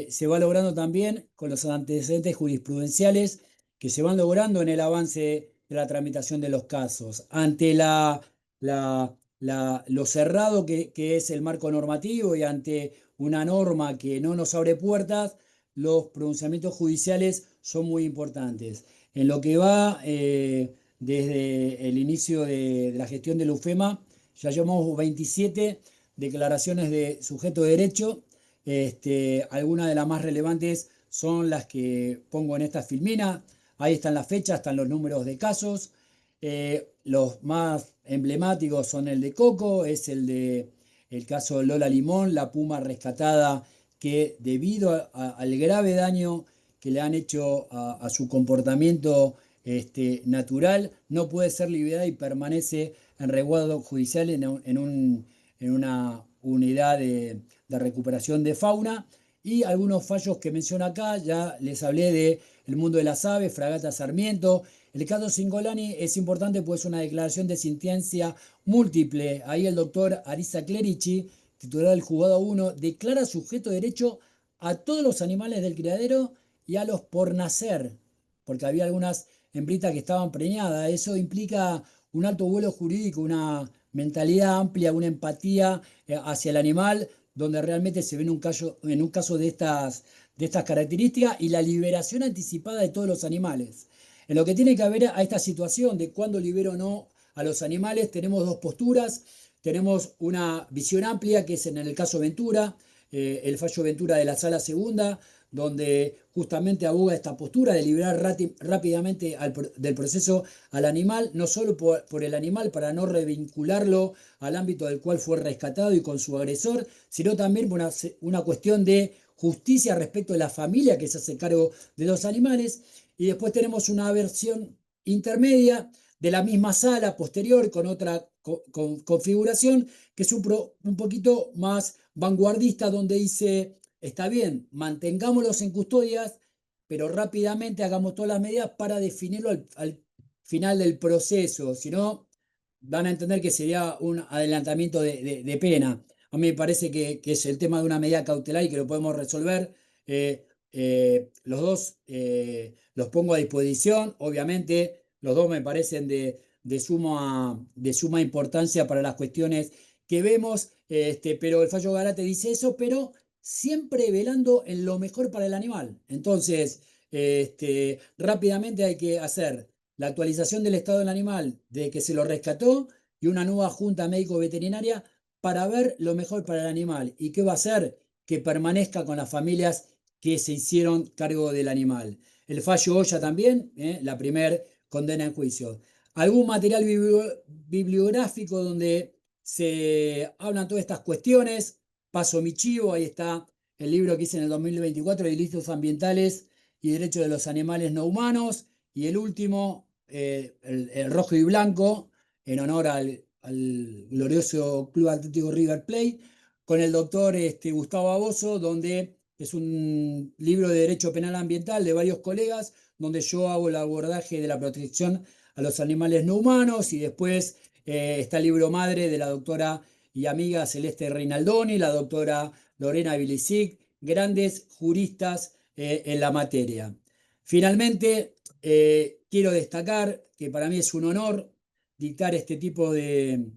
se va logrando también con los antecedentes jurisprudenciales que se van logrando en el avance de la tramitación de los casos. Ante lo cerrado que es el marco normativo y ante una norma que no nos abre puertas, los pronunciamientos judiciales son muy importantes. En lo que va desde el inicio de la gestión de la UFEMA, ya llevamos 27 declaraciones de sujeto de derecho. Algunas de las más relevantes son las que pongo en esta filmina. Ahí están las fechas, están los números de casos. Los más emblemáticos son el de Coco, es el caso de Lola Limón, la puma rescatada que debido al grave daño que le han hecho a su comportamiento natural, no puede ser liberada y permanece en resguardo judicial en una unidad de recuperación de fauna. Y algunos fallos que menciono acá, ya les hablé de El Mundo de las Aves, Fragata Sarmiento. El caso Cingolani es importante pues es una declaración de sentencia múltiple. Ahí el doctor Arisa Clerici, titular del juzgado 1, declara sujeto de derecho a todos los animales del criadero y a los por nacer, porque había algunas hembritas que estaban preñadas. Eso implica un alto vuelo jurídico, una mentalidad amplia, una empatía hacia el animal, donde realmente se ve en un caso de estas características y la liberación anticipada de todos los animales. En lo que tiene que ver a esta situación de cuándo libero o no a los animales, tenemos dos posturas. Tenemos una visión amplia, que es en el caso Ventura, el fallo Ventura de la Sala Segunda, donde justamente aboga esta postura de liberar rápidamente del proceso al animal, no solo por el animal, para no revincularlo al ámbito del cual fue rescatado y con su agresor, sino también por una cuestión de justicia respecto de la familia que se hace cargo de los animales. Y después tenemos una versión intermedia de la misma sala posterior con otra configuración, que es un poquito más vanguardista, donde dice: está bien, mantengámoslos en custodias, pero rápidamente hagamos todas las medidas para definirlo al final del proceso. Si no, van a entender que sería un adelantamiento de pena. A mí me parece que es el tema de una medida cautelar y que lo podemos resolver. Los dos los pongo a disposición. Obviamente, los dos me parecen de suma importancia para las cuestiones que vemos, pero el fallo Garate dice eso, pero siempre velando en lo mejor para el animal. Entonces, rápidamente hay que hacer la actualización del estado del animal de que se lo rescató, y una nueva junta médico-veterinaria para ver lo mejor para el animal. ¿Y qué va a hacer? Que permanezca con las familias que se hicieron cargo del animal. El fallo Oya también, la primer condena en juicio. Algún material bibliográfico donde se hablan todas estas cuestiones. Paso mi chivo, ahí está el libro que hice en el 2024, Delitos ambientales y derechos de los animales no humanos. Y el último, el rojo y blanco, en honor al glorioso Club Atlético River Plate, con el doctor Gustavo Aboso, donde es un libro de derecho penal ambiental de varios colegas, donde yo hago el abordaje de la protección a los animales no humanos, y después está el libro madre de la doctora y amiga Celeste Reinaldoni, la doctora Lorena Vilicic, grandes juristas en la materia. Finalmente, quiero destacar que para mí es un honor dictar este tipo de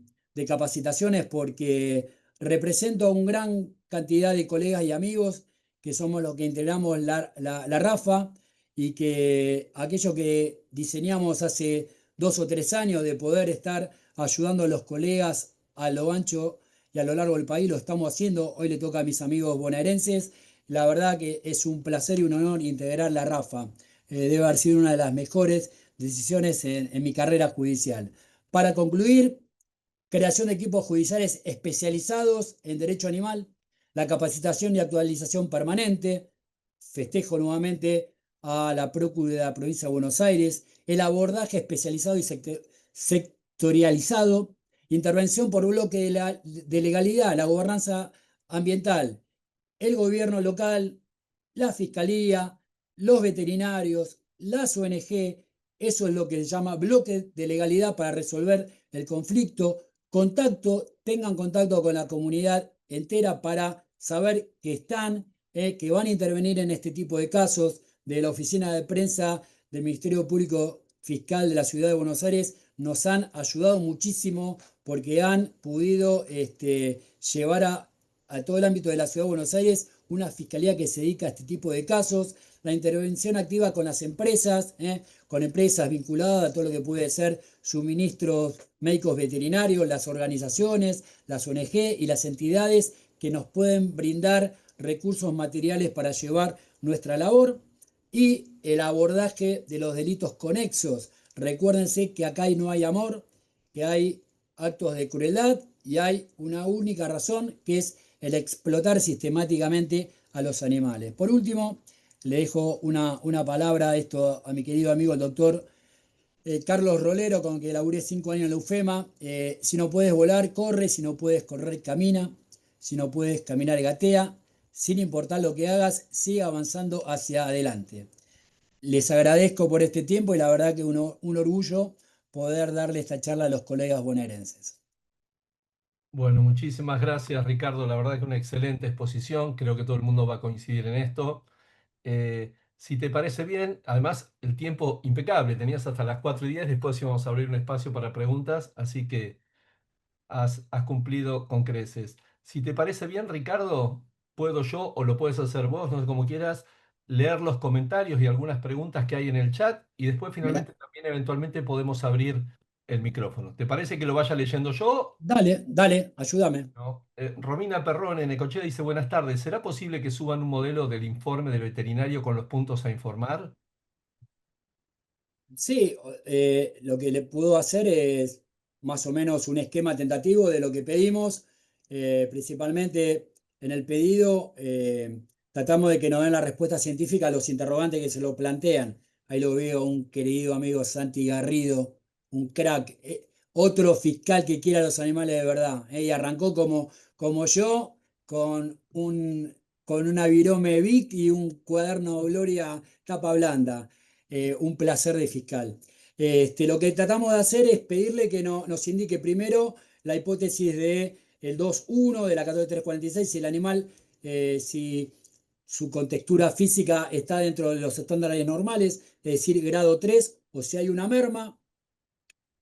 capacitaciones, porque represento a una gran cantidad de colegas y amigos que somos los que integramos la RAFA, y que aquello que diseñamos hace 2 o 3 años de poder estar ayudando a los colegas a lo ancho y a lo largo del país, lo estamos haciendo. Hoy le toca a mis amigos bonaerenses. La verdad que es un placer y un honor integrar la RAFA. Debe haber sido una de las mejores decisiones en mi carrera judicial. Para concluir, creación de equipos judiciales especializados en derecho animal, la capacitación y actualización permanente, festejo nuevamente a la Procuraduría de la Provincia de Buenos Aires, el abordaje especializado y sectorializado, intervención por bloque de legalidad, la gobernanza ambiental, el gobierno local, la fiscalía, los veterinarios, las ONG. Eso es lo que se llama bloque de legalidad para resolver el conflicto. Tengan contacto con la comunidad entera para saber que están, que van a intervenir en este tipo de casos. De la oficina de prensa del Ministerio Público Fiscal de la Ciudad de Buenos Aires nos han ayudado muchísimo, porque han podido llevar a todo el ámbito de la Ciudad de Buenos Aires una fiscalía que se dedica a este tipo de casos. La intervención activa con las empresas, con empresas vinculadas a todo lo que puede ser suministros médicos veterinarios, las organizaciones, las ONG y las entidades que nos pueden brindar recursos materiales para llevar nuestra labor. Y el abordaje de los delitos conexos. Recuérdense que acá no hay amor, que hay actos de crueldad, y hay una única razón, que es el explotar sistemáticamente a los animales. Por último, le dejo una palabra esto a mi querido amigo el doctor Carlos Rolero, con que laburé 5 años en la UFEMA. Si no puedes volar, corre; si no puedes correr, camina; si no puedes caminar, gatea. Sin importar lo que hagas, sigue avanzando hacia adelante. Les agradezco por este tiempo, y la verdad que un orgullo poder darle esta charla a los colegas bonaerenses. Bueno, muchísimas gracias, Ricardo. La verdad que una excelente exposición. Creo que todo el mundo va a coincidir en esto. Si te parece bien, además el tiempo impecable, tenías hasta las 4:10, después íbamos a abrir un espacio para preguntas, así que has cumplido con creces. Si te parece bien, Ricardo, puedo yo o lo puedes hacer vos, no sé cómo quieras, leer los comentarios y algunas preguntas que hay en el chat, y después Mirá, finalmente también eventualmente podemos abrir el micrófono. ¿Te parece que lo vaya leyendo yo? dale, dale, ayúdame. No. Romina Perrone en Necochea dice: buenas tardes, ¿será posible que suban un modelo del informe del veterinario con los puntos a informar? Sí, lo que le puedo hacer es más o menos un esquema tentativo de lo que pedimos. Principalmente en el pedido tratamos de que nos den la respuesta científica a los interrogantes que se lo plantean. Ahí lo veo un querido amigo Santi Garrido, un crack, otro fiscal que quiera a los animales de verdad. Y arrancó como yo, con una virome Vic y un cuaderno Gloria tapa blanda. Un placer de fiscal. Lo que tratamos de hacer es pedirle que nos indique primero la hipótesis de el 2.1 de la 14346, si el animal, si su contextura física está dentro de los estándares normales, es decir, grado 3, o si hay una merma.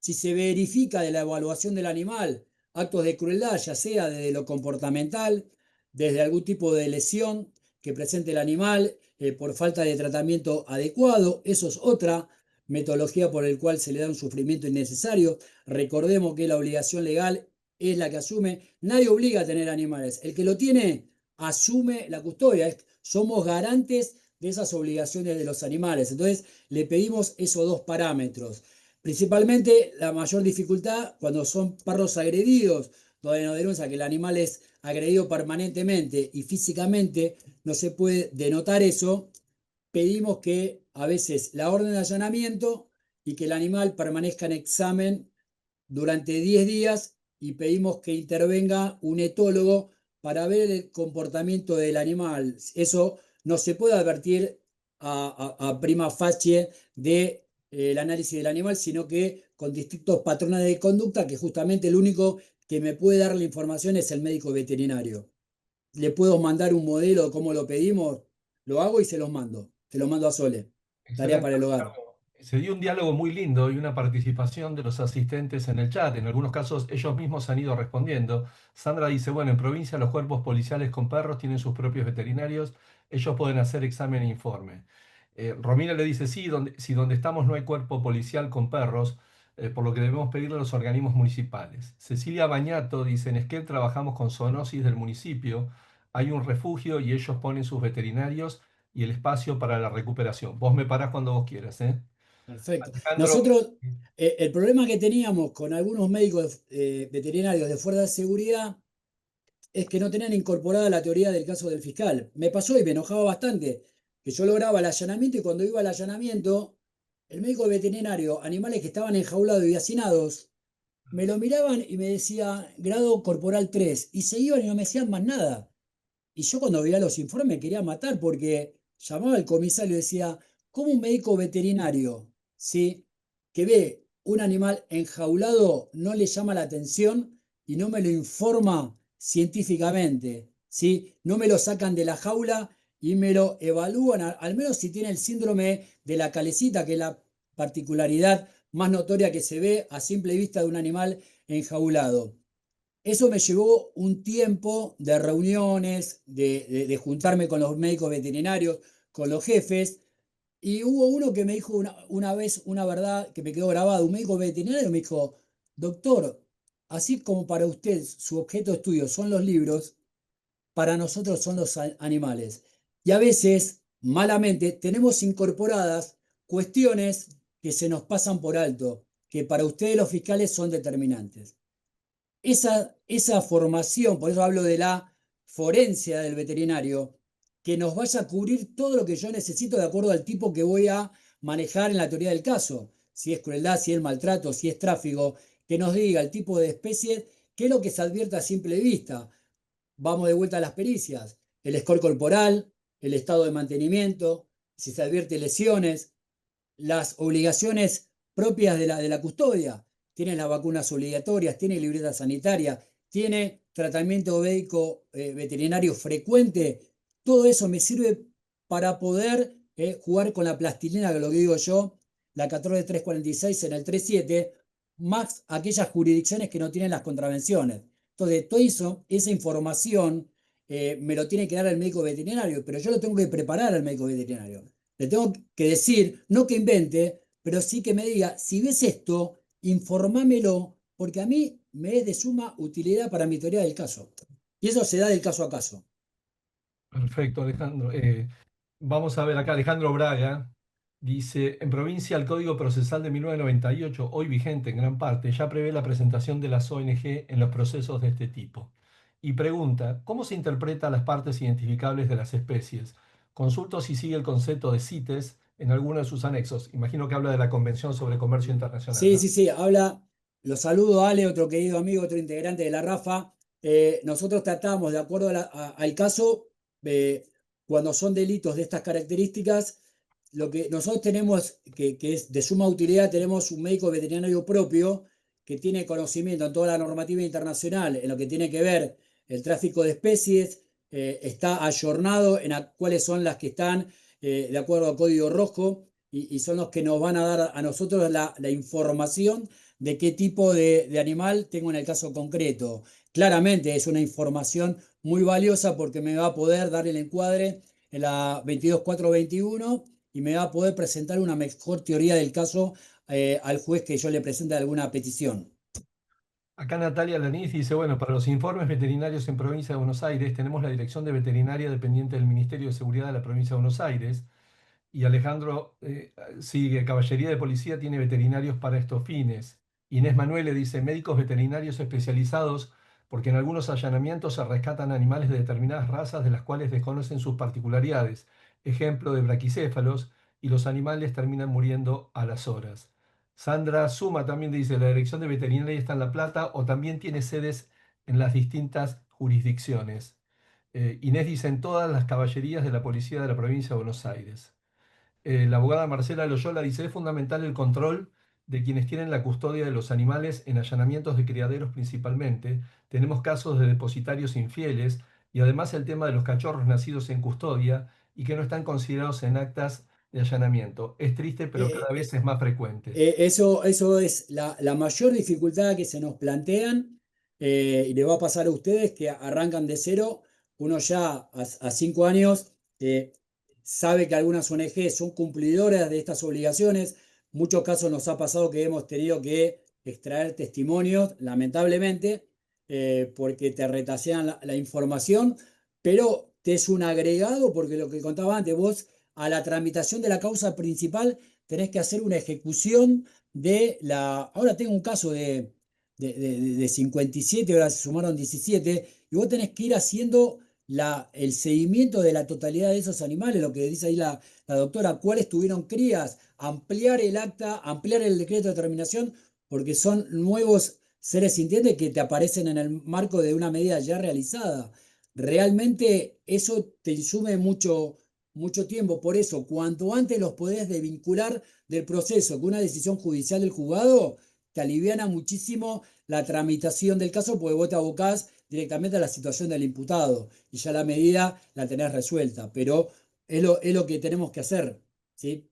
Si se verifica de la evaluación del animal actos de crueldad, ya sea desde lo comportamental, desde algún tipo de lesión que presente el animal por falta de tratamiento adecuado. Eso es otra. metodología por el cual se le da un sufrimiento innecesario. Recordemos que la obligación legal es la que asume. Nadie obliga a tener animales. El que lo tiene asume la custodia. Somos garantes de esas obligaciones de los animales. Entonces, le pedimos esos dos parámetros. Principalmente, la mayor dificultad cuando son perros agredidos, donde nos denuncia que el animal es agredido permanentemente y físicamente no se puede denotar eso, pedimos que a veces la orden de allanamiento y que el animal permanezca en examen durante 10 días y pedimos que intervenga un etólogo para ver el comportamiento del animal. Eso no se puede advertir a prima facie de el análisis del animal, sino que con distintos patrones de conducta, que justamente el único que me puede dar la información es el médico veterinario. Le puedo mandar un modelo de cómo lo pedimos, lo hago y se los mando. Se los mando a Sole. Tarea Excelente, para el hogar. Ricardo. Se dio un diálogo muy lindo y una participación de los asistentes en el chat. En algunos casos ellos mismos han ido respondiendo. Sandra dice, bueno, en provincia los cuerpos policiales con perros tienen sus propios veterinarios, ellos pueden hacer examen e informe. Romina le dice, sí, si donde estamos no hay cuerpo policial con perros, por lo que debemos pedirle a los organismos municipales. Cecilia Bañato dice, en Esquel trabajamos con zoonosis del municipio, hay un refugio y ellos ponen sus veterinarios y el espacio para la recuperación. Vos me parás cuando vos quieras, ¿eh? Perfecto. Alejandro, Nosotros, el problema que teníamos con algunos médicos veterinarios de fuerza de seguridad es que no tenían incorporada la teoría del caso del fiscal. Me pasó y me enojaba bastante, que yo lograba el allanamiento y cuando iba al allanamiento, el médico veterinario, animales que estaban enjaulados y hacinados, me lo miraban y me decía grado corporal 3 y se iban y no me decían más nada. Y yo cuando veía los informes me quería matar porque llamaba al comisario y decía, ¿cómo un médico veterinario, ¿sí? que ve un animal enjaulado no le llama la atención y no me lo informa científicamente? ¿Sí? No me lo sacan de la jaula y me lo evalúan, al menos si tiene el síndrome de la calecita, que es la particularidad más notoria que se ve a simple vista de un animal enjaulado. Eso me llevó un tiempo de reuniones, de juntarme con los médicos veterinarios, con los jefes, y hubo uno que me dijo una vez una verdad que me quedó grabada. Un médico veterinario me dijo, doctor, así como para usted su objeto de estudio son los libros, para nosotros son los animales. Y a veces, malamente, tenemos incorporadas cuestiones que se nos pasan por alto, que para ustedes los fiscales son determinantes. Esa formación, por eso hablo de la forencia del veterinario, que nos vaya a cubrir todo lo que yo necesito de acuerdo al tipo que voy a manejar en la teoría del caso. Si es crueldad, si es maltrato, si es tráfico, que nos diga el tipo de especie, qué es lo que se advierte a simple vista. Vamos de vuelta a las pericias. El score corporal, el estado de mantenimiento, si se advierte lesiones, las obligaciones propias de la custodia. Tiene las vacunas obligatorias, tiene libreta sanitaria, tiene tratamiento médico veterinario frecuente. Todo eso me sirve para poder jugar con la plastilina, que lo que digo yo, la 14346 en el 37, más aquellas jurisdicciones que no tienen las contravenciones. Entonces, todo eso, esa información me lo tiene que dar el médico veterinario, pero yo lo tengo que preparar al médico veterinario. Le tengo que decir, no que invente, pero sí que me diga, si ves esto, informámelo, porque a mí me es de suma utilidad para mi teoría del caso. Y eso se da del caso a caso. perfecto, Alejandro. Vamos a ver acá, Alejandro Braga dice, en provincia el Código Procesal de 1998, hoy vigente en gran parte, ya prevé la presentación de las ONG en los procesos de este tipo. Y pregunta, ¿cómo se interpreta las partes identificables de las especies? Consulto si sigue el concepto de CITES en alguno de sus anexos. Imagino que habla de la Convención sobre Comercio Internacional, Sí, ¿no? sí, sí, habla, lo saludo, Ale, otro querido amigo, otro integrante de la RAFA. Nosotros tratamos, de acuerdo al caso, eh, cuando son delitos de estas características, lo que nosotros tenemos, que es de suma utilidad, tenemos un médico veterinario propio que tiene conocimiento en toda la normativa internacional, en lo que tiene que ver el tráfico de especies, está ayornado en cuáles son las que están de acuerdo al código rojo y son los que nos van a dar a nosotros la información de qué tipo de animal tengo en el caso concreto. Claramente es una información muy valiosa porque me va a poder dar el encuadre en la 22421 y me va a poder presentar una mejor teoría del caso al juez que yo le presente alguna petición. Acá Natalia Laniz dice, bueno, para los informes veterinarios en provincia de Buenos Aires tenemos la Dirección de Veterinaria dependiente del Ministerio de Seguridad de la provincia de Buenos Aires. Y Alejandro sigue, Caballería de Policía tiene veterinarios para estos fines. Inés Manuel le dice, médicos veterinarios especializados, porque en algunos allanamientos se rescatan animales de determinadas razas de las cuales desconocen sus particularidades, ejemplo de braquicéfalos, y los animales terminan muriendo a las horas. Sandra Suma también dice, la Dirección de Veterinaria está en La Plata o también tiene sedes en las distintas jurisdicciones. Inés dice, en todas las caballerías de la Policía de la provincia de Buenos Aires. La abogada Marcela Loyola dice, es fundamental el control de quienes tienen la custodia de los animales en allanamientos de criaderos principalmente. Tenemos casos de depositarios infieles y además el tema de los cachorros nacidos en custodia y que no están considerados en actas de allanamiento. Es triste, pero Eh, cada vez es más frecuente. Eso es la mayor dificultad que se nos plantean y le va a pasar a ustedes que arrancan de cero. Uno ya a 5 años sabe que algunas ONG son cumplidoras de estas obligaciones. Muchos casos nos ha pasado que hemos tenido que extraer testimonios, lamentablemente, porque te retasean la información, pero te es un agregado porque lo que contaba antes, vos a la tramitación de la causa principal tenés que hacer una ejecución de la... Ahora tengo un caso de 57, ahora se sumaron 17, y vos tenés que ir haciendo el seguimiento de la totalidad de esos animales, lo que dice ahí la doctora, cuáles tuvieron crías, ampliar el acta, ampliar el decreto de terminación, porque son nuevos seres sintientes que te aparecen en el marco de una medida ya realizada. Realmente eso te insume mucho tiempo. Por eso, cuanto antes los podés desvincular del proceso con una decisión judicial del juzgado, te aliviana muchísimo la tramitación del caso porque vos te abocás directamente a la situación del imputado y ya la medida la tenés resuelta. Pero es lo que tenemos que hacer, ¿sí?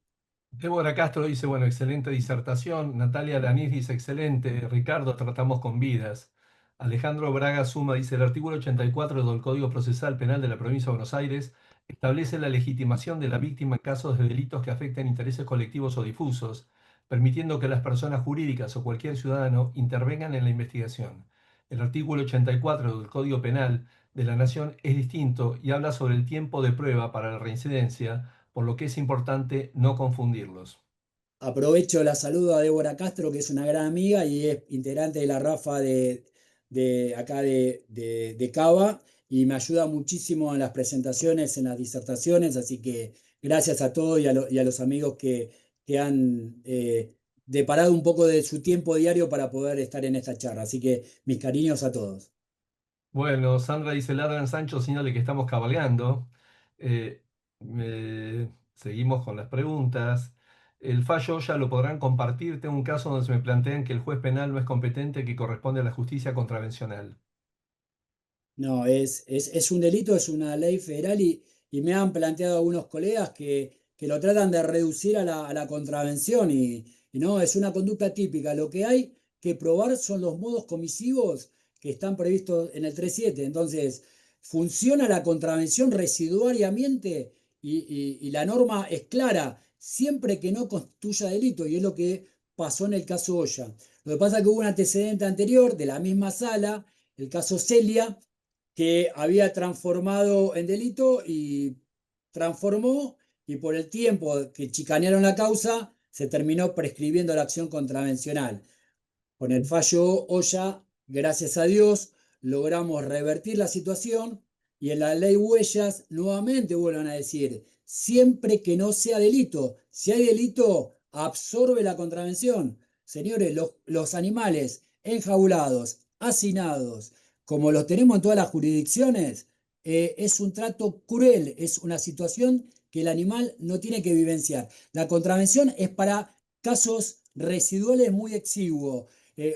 Débora Castro dice, bueno, excelente disertación. Natalia Laniz dice, excelente. Ricardo, tratamos con vidas. Alejandro Braga Suma dice, el artículo 84 del Código Procesal Penal de la Provincia de Buenos Aires establece la legitimación de la víctima en casos de delitos que afecten intereses colectivos o difusos, permitiendo que las personas jurídicas o cualquier ciudadano intervengan en la investigación. El artículo 84 del Código Penal de la Nación es distinto y habla sobre el tiempo de prueba para la reincidencia, por lo que es importante no confundirlos. Aprovecho la saludo a Débora Castro, que es una gran amiga y es integrante de la RAFA de acá de Cava y me ayuda muchísimo en las presentaciones, en las disertaciones, así que gracias a todos y a los amigos que han deparado un poco de su tiempo diario para poder estar en esta charla. Así que mis cariños a todos. Bueno, Sandra dice, ladran Sancho, señal de que estamos cabalgando. Seguimos con las preguntas. El fallo ya lo podrán compartir. Tengo un caso donde se me plantean que el juez penal no es competente, que corresponde a la justicia contravencional. No, es un delito, es una ley federal y me han planteado algunos colegas que lo tratan de reducir a la contravención y no, es una conducta típica. Lo que hay que probar son los modos comisivos que están previstos en el 3.7. Entonces, funciona la contravención residuariamente y la norma es clara, siempre que no constituya delito, y es lo que pasó en el caso Oya. Lo que pasa es que hubo un antecedente anterior de la misma sala, el caso Celia, que había transformado en delito y transformó y por el tiempo que chicanearon la causa se terminó prescribiendo la acción contravencional. Con el fallo Oya, gracias a Dios, logramos revertir la situación y en la ley Huellas nuevamente vuelvan a decir, siempre que no sea delito, si hay delito, absorbe la contravención. Señores, los animales enjaulados, hacinados, como los tenemos en todas las jurisdicciones, es un trato cruel, es una situación que el animal no tiene que vivenciar. La contravención es para casos residuales muy exiguos.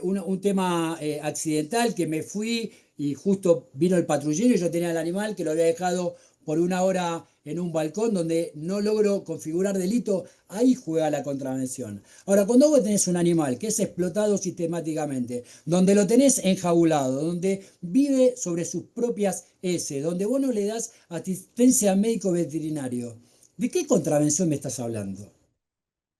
Un tema accidental que me fui y justo vino el patrullero y yo tenía el animal que lo había dejado por una hora en un balcón donde no logro configurar delito, ahí juega la contravención. Ahora, cuando vos tenés un animal que es explotado sistemáticamente, donde lo tenés enjaulado, donde vive sobre sus propias heces, donde vos no le das asistencia médico veterinario, ¿De qué contravención me estás hablando?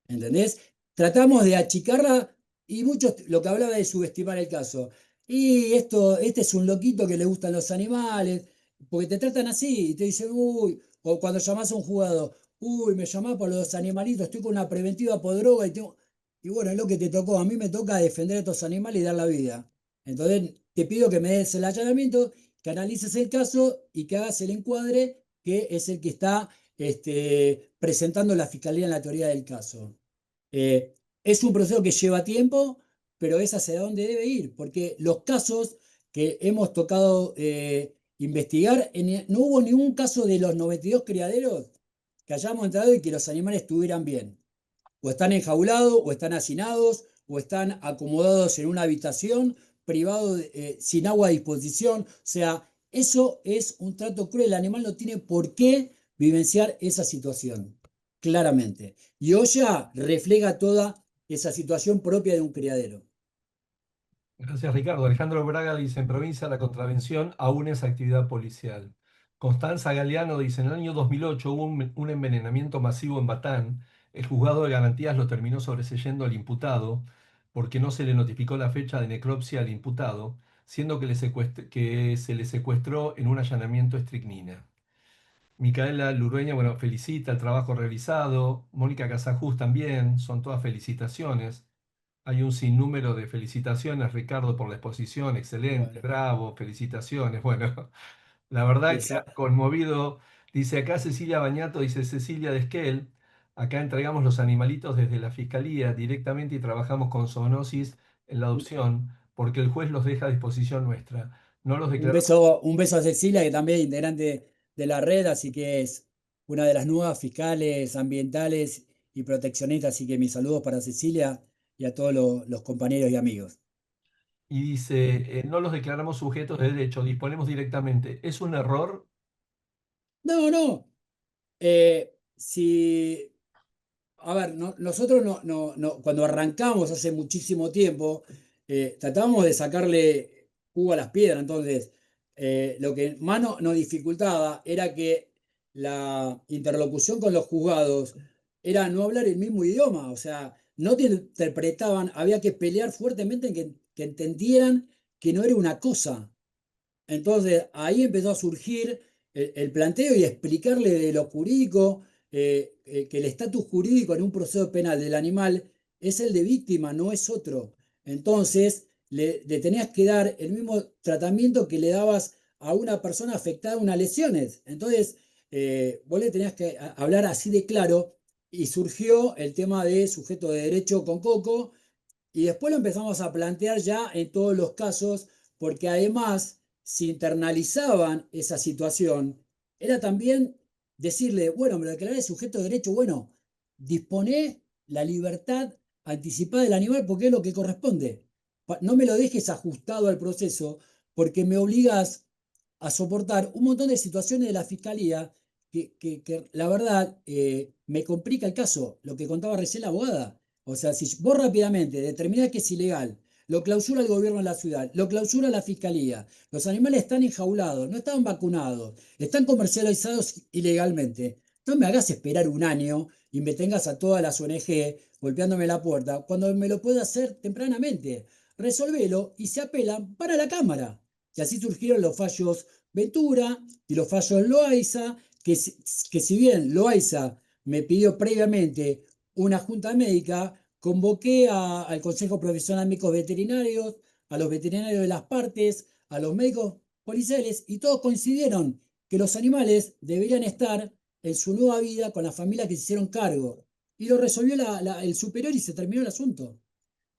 ¿Entendés? Tratamos de achicarla y muchos lo que hablaba de subestimar el caso. Y esto, este es un loquito que le gustan los animales, porque te tratan así y te dicen, uy, o cuando llamás a un jugador, uy, me llamás por los animalitos, estoy con una preventiva por droga y tengo... Y bueno, es lo que te tocó, a mí me toca defender a estos animales y dar la vida. Entonces, te pido que me des el allanamiento, que analices el caso y que hagas el encuadre, que es el que está presentando la fiscalía en la teoría del caso. Es un proceso que lleva tiempo, pero es hacia dónde debe ir, porque los casos que hemos tocado investigar, no hubo ningún caso de los 92 criaderos que hayamos entrado y que los animales estuvieran bien. O están enjaulados, o están hacinados, o están acomodados en una habitación, privados, sin agua a disposición. O sea, eso es un trato cruel. El animal no tiene por qué vivenciar esa situación, claramente. Y Oya refleja toda esa situación propia de un criadero. Gracias, Ricardo. Alejandro Braga dice, en provincia la contravención aún es actividad policial. Constanza Galeano dice, en el año 2008 hubo un envenenamiento masivo en Batán. El juzgado de garantías lo terminó sobreseyendo al imputado porque no se le notificó la fecha de necropsia al imputado, siendo que se le secuestró en un allanamiento estricnina. Micaela Lurueña, bueno, felicita el trabajo realizado. Mónica Casajus también, son todas felicitaciones. Hay un sinnúmero de felicitaciones, Ricardo, por la exposición, excelente, Bueno, bravo, felicitaciones. Bueno, la verdad que esa, ha conmovido, dice acá Cecilia Bañato, dice Cecilia de Esquel, acá entregamos los animalitos desde la fiscalía directamente y trabajamos con zoonosis en la adopción, porque el juez los deja a disposición nuestra. No los declaramos. un beso a Cecilia, que también es integrante de la red, así que es una de las nuevas fiscales ambientales y proteccionistas. Así que mis saludos para Cecilia y a todos los compañeros y amigos. Y dice, no los declaramos sujetos de derecho, disponemos directamente. ¿Es un error? No, no. Si A ver, nosotros cuando arrancamos hace muchísimo tiempo, tratábamos de sacarle jugo a las piedras. Entonces, lo que más nos dificultaba era que la interlocución con los juzgados era no hablar el mismo idioma. O sea, no te interpretaban, había que pelear fuertemente en que entendieran que no era una cosa. Entonces ahí empezó a surgir el planteo y explicarle de lo jurídico, que el estatus jurídico en un proceso penal del animal es el de víctima, no es otro. Entonces le tenías que dar el mismo tratamiento que le dabas a una persona afectada a unas lesiones. Entonces vos le tenías que hablar así de claro y surgió el tema de sujeto de derecho con Coco y después lo empezamos a plantear ya en todos los casos, porque además, si internalizaban esa situación, era también decirle, bueno, me lo declaré sujeto de derecho, bueno, dispone la libertad anticipada del animal porque es lo que corresponde. No me lo dejes ajustado al proceso porque me obligas a soportar un montón de situaciones de la fiscalía que la verdad me complica el caso, lo que contaba recién la abogada. O sea, si vos rápidamente determinás que es ilegal, lo clausura el gobierno de la ciudad, lo clausura la fiscalía, los animales están enjaulados, no están vacunados, están comercializados ilegalmente. No me hagas esperar un año y me tengas a todas las ONG golpeándome la puerta cuando me lo puedo hacer tempranamente. Resolvelo y se apelan para la Cámara. Y así surgieron los fallos Ventura y los fallos Loaiza, que si bien Loaiza me pidió previamente una junta médica, convoqué al Consejo Profesional de Médicos Veterinarios, a los veterinarios de las partes, a los médicos policiales, y todos coincidieron que los animales deberían estar en su nueva vida con las familias que se hicieron cargo. Y lo resolvió el superior y se terminó el asunto.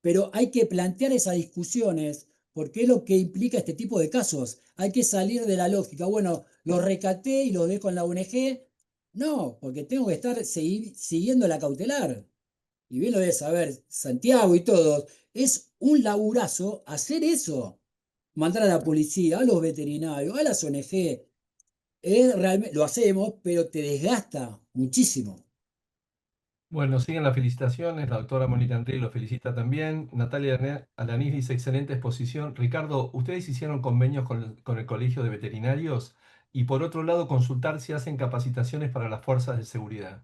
Pero hay que plantear esas discusiones porque es lo que implica este tipo de casos. Hay que salir de la lógica. Bueno, los recaté y los dejo en la ONG. No, porque tengo que estar siguiendo la cautelar. Y bien lo debe saber Santiago y todos. Es un laburazo hacer eso. Mandar a la policía, a los veterinarios, a las ONG. Realmente, lo hacemos, pero te desgasta muchísimo. Bueno, siguen las felicitaciones, la doctora Mónica André lo felicita también. Natalia Alanís dice, excelente exposición. Ricardo, ¿ustedes hicieron convenios con el Colegio de Veterinarios Y por otro lado, consultar si hacen capacitaciones para las fuerzas de seguridad.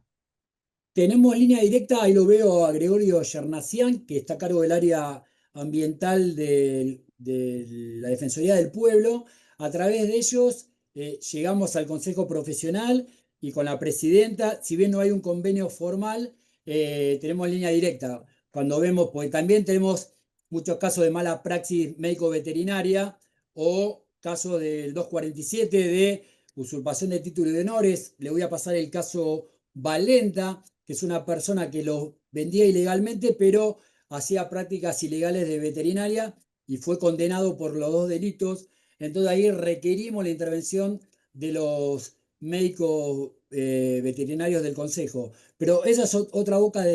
Tenemos línea directa, ahí lo veo a Gregorio Yernasian, que está a cargo del área ambiental de la Defensoría del Pueblo. A través de ellos llegamos al Consejo Profesional y con la presidenta, si bien no hay un convenio formal, tenemos línea directa. Cuando vemos, porque también tenemos muchos casos de mala praxis médico-veterinaria o casos del 247 de usurpación de título y de honores. Le voy a pasar el caso Valenta, que es una persona que lo vendía ilegalmente, pero hacía prácticas ilegales de veterinaria y fue condenado por los dos delitos. Entonces ahí requerimos la intervención de los médicos veterinarios del Consejo. Pero esa es otra boca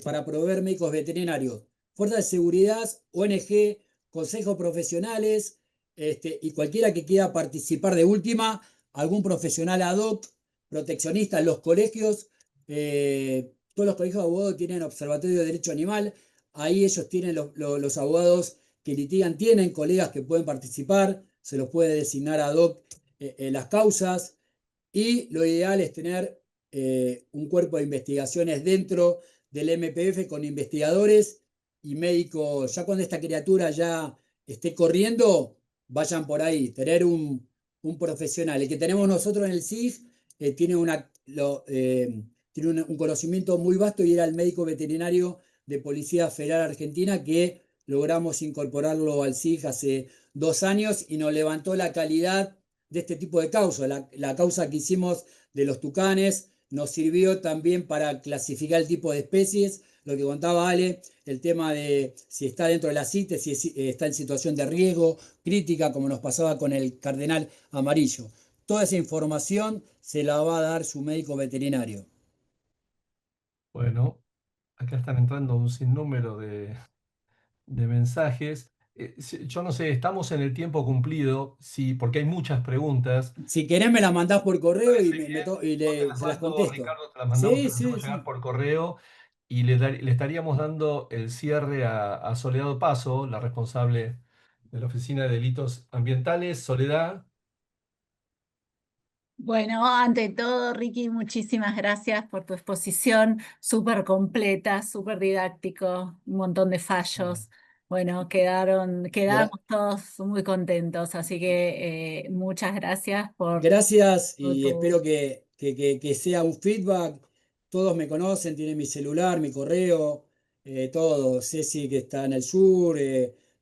para proveer médicos veterinarios. Fuerzas de seguridad, ONG, consejos profesionales, y cualquiera que quiera participar de última, algún profesional ad hoc, proteccionista en los colegios. Todos los colegios de abogados tienen observatorio de derecho animal. Ahí ellos tienen los abogados que litigan, tienen colegas que pueden participar, se los puede designar ad hoc en las causas. Y lo ideal es tener un cuerpo de investigaciones dentro del MPF con investigadores y médicos. Ya cuando esta criatura ya esté corriendo, vayan por ahí, tener un profesional. El que tenemos nosotros en el SIG tiene, tiene un conocimiento muy vasto y era el médico veterinario de Policía Federal Argentina que logramos incorporarlo al SIG hace 2 años y nos levantó la calidad de este tipo de causas. La causa que hicimos de los tucanes nos sirvió también para clasificar el tipo de especies, lo que contaba Ale, el tema de si está dentro de la CITE, si está en situación de riesgo crítica, como nos pasaba con el cardenal amarillo. Toda esa información se la va a dar su médico veterinario. Bueno, acá están entrando un sinnúmero de mensajes. Yo no sé, estamos en el tiempo cumplido, sí, porque hay muchas preguntas. Si querés me las mandás por correo y, Parece bien. Yo te las se las mando, contesto. Ricardo, te las mandamos, te Sí, las sí, hacemos llegar sí. por correo y le estaríamos dando el cierre a Soledad Paso, la responsable de la Oficina de Delitos Ambientales. Soledad, Bueno, ante todo, Ricky, muchísimas gracias por tu exposición, súper completa, súper didáctico, un montón de fallos. Bueno, Gra- quedamos todos muy contentos, así que muchas gracias Gracias por y tu... espero que sea un feedback. Todos me conocen, tienen mi celular, mi correo, todo. Ceci que está en el sur,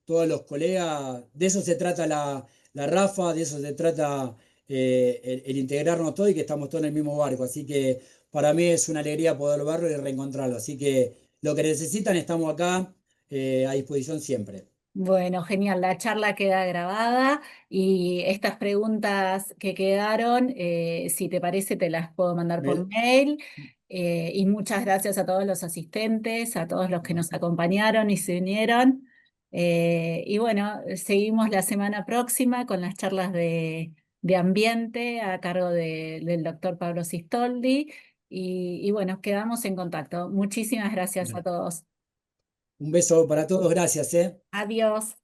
todos los colegas. De eso se trata la Rafa, de eso se trata el integrarnos todos y que estamos todos en el mismo barco. Así que para mí es una alegría poder verlo y reencontrarlo. Así que lo que necesitan, estamos acá a disposición siempre. Bueno, genial, la charla queda grabada y estas preguntas que quedaron, si te parece, te las puedo mandar por Me- mail. Y muchas gracias a todos los asistentes, a todos los que nos acompañaron y se unieron. Y bueno, seguimos la semana próxima con las charlas de ambiente a cargo del doctor Pablo Sistoldi. Y bueno, quedamos en contacto. Muchísimas gracias a todos. Un beso para todos, gracias, ¿eh? Adiós.